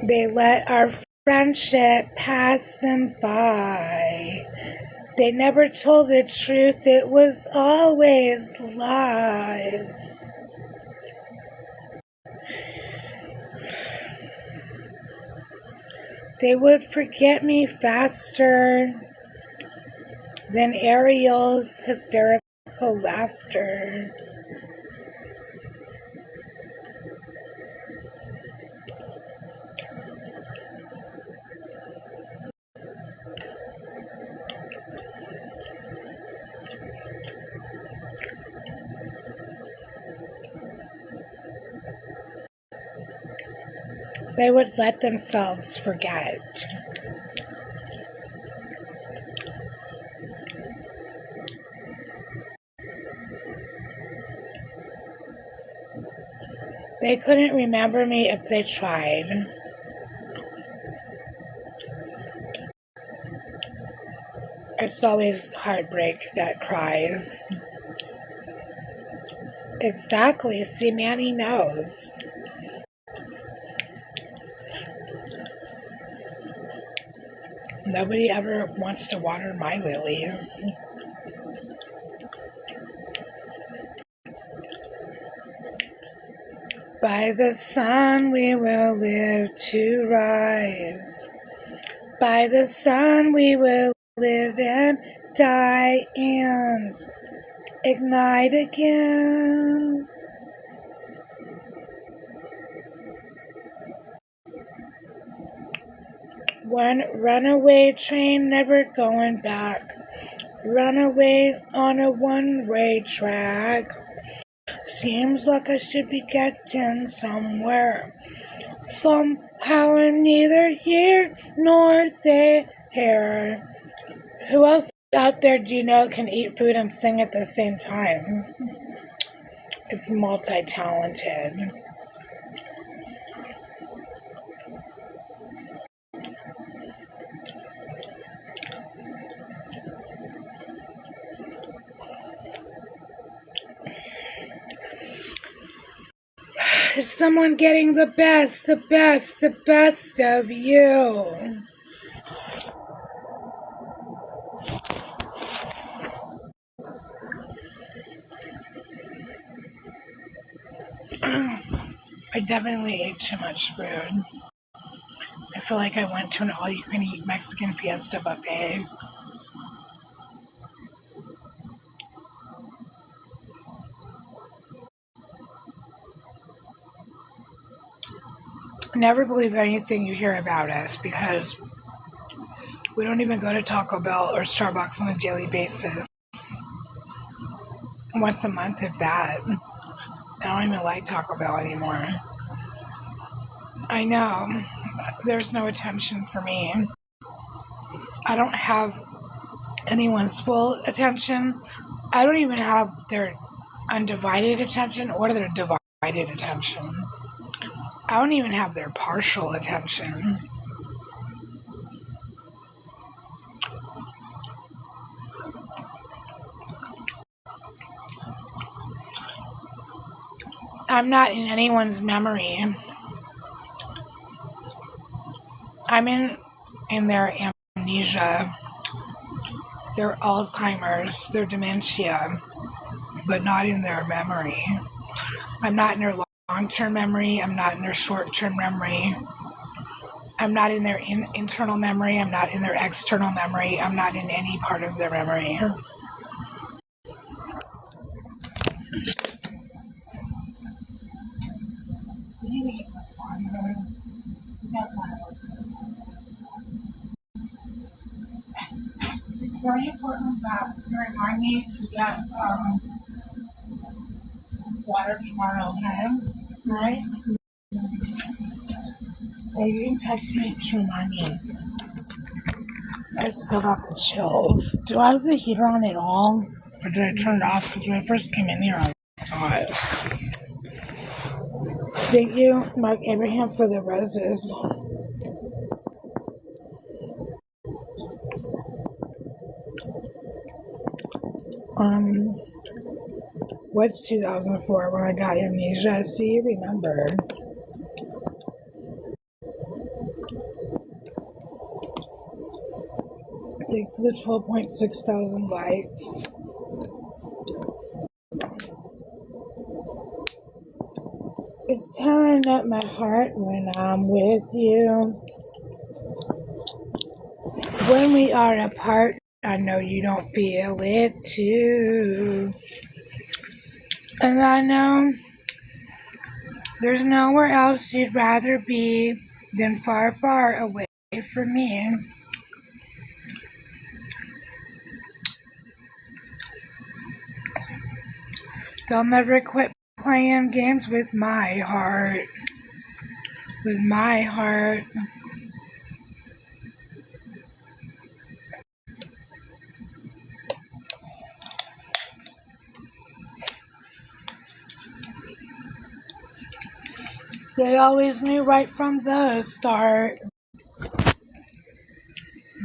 They let our friendship pass them by. They never told the truth, it was always lies. They would forget me faster than Ariel's hysterical laughter. They would let themselves forget. They couldn't remember me if they tried. It's always heartbreak that cries. Exactly. See, Manny knows. Nobody ever wants to water my lilies. By the sun we will live to rise. By the sun we will live and die and ignite again. One runaway train never going back. Runaway on a one-way track. Seems like I should be getting somewhere. Somehow I'm neither here nor there. Who else out there do you know can eat food and sing at the same time? It's multi-talented. Is someone getting the best of you? I definitely ate too much food. I feel like I went to an all-you-can-eat Mexican fiesta buffet. Never believe anything you hear about us because we don't even go to Taco Bell or Starbucks on a daily basis. Once a month, if that. I don't even like Taco Bell anymore. I know. There's no attention for me. I don't have anyone's full attention. I don't even have their undivided attention or their divided attention. I don't even have their partial attention. I'm not in anyone's memory. I'm in their amnesia, their Alzheimer's, their dementia, but not in their memory. I'm not in their long-term memory. I'm not in their short-term memory. I'm not in their internal memory. I'm not in their external memory. I'm not in any part of their memory. It's very important that you remind me to get water tomorrow, okay? Right? Or you can text me to remind me. I still got the chills. Do I have the heater on at all? Or did I turn it off? Because when I first came in here, I saw it. Thank you, Mark Abraham, for the roses. What's 2004 when I got amnesia? See, you remember. Thanks to the 12.6 thousand likes. It's tearing up my heart when I'm with you. When we are apart, I know you don't feel it too. And I know there's nowhere else you'd rather be than far, far away from me. They'll never quit playing games with my heart. With my heart. They always knew right from the start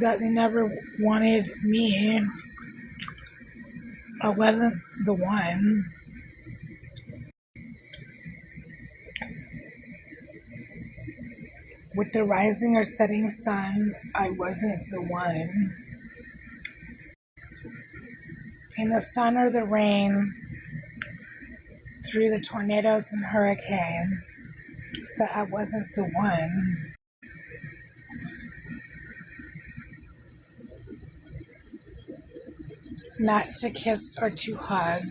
that they never wanted me. I wasn't the one. With the rising or setting sun, I wasn't the one. In the sun or the rain, through the tornadoes and hurricanes, that I wasn't the one. Not to kiss or to hug.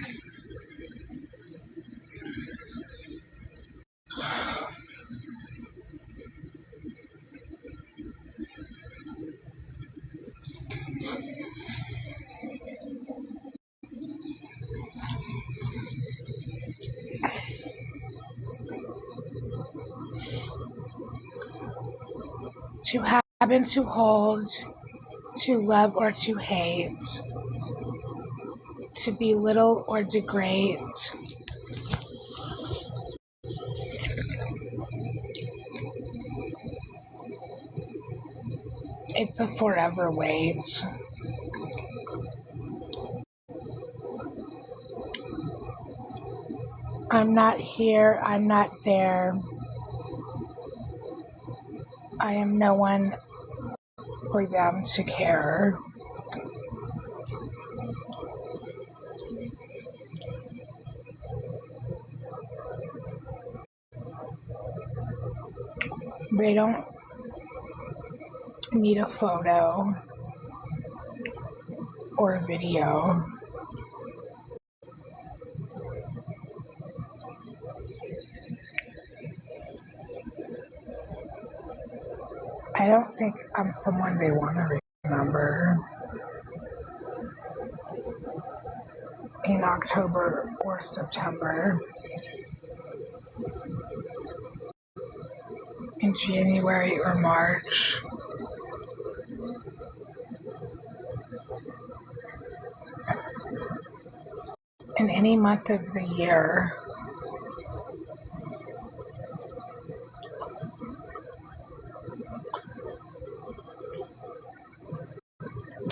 To have and to hold, to love or to hate, to belittle or degrade. It's a forever wait. I'm not here, I'm not there. I am no one for them to care. They don't need a photo or a video. I don't think I'm someone they want to remember in October or September. In January or March. In any month of the year.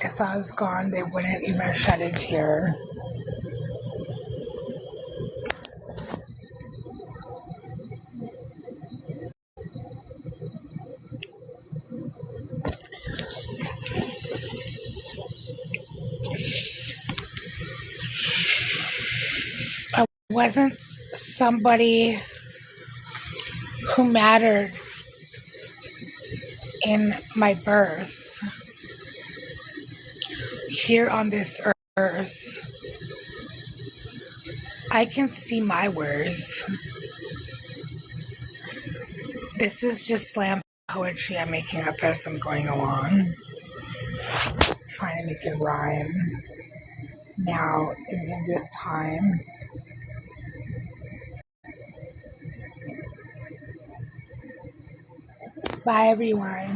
If I was gone, they wouldn't even shed a tear. I wasn't somebody who mattered in my birth here on this earth. I can see my worth. This is just slam poetry I'm making up as I'm going along. Trying to make it rhyme now in this time. Bye, everyone.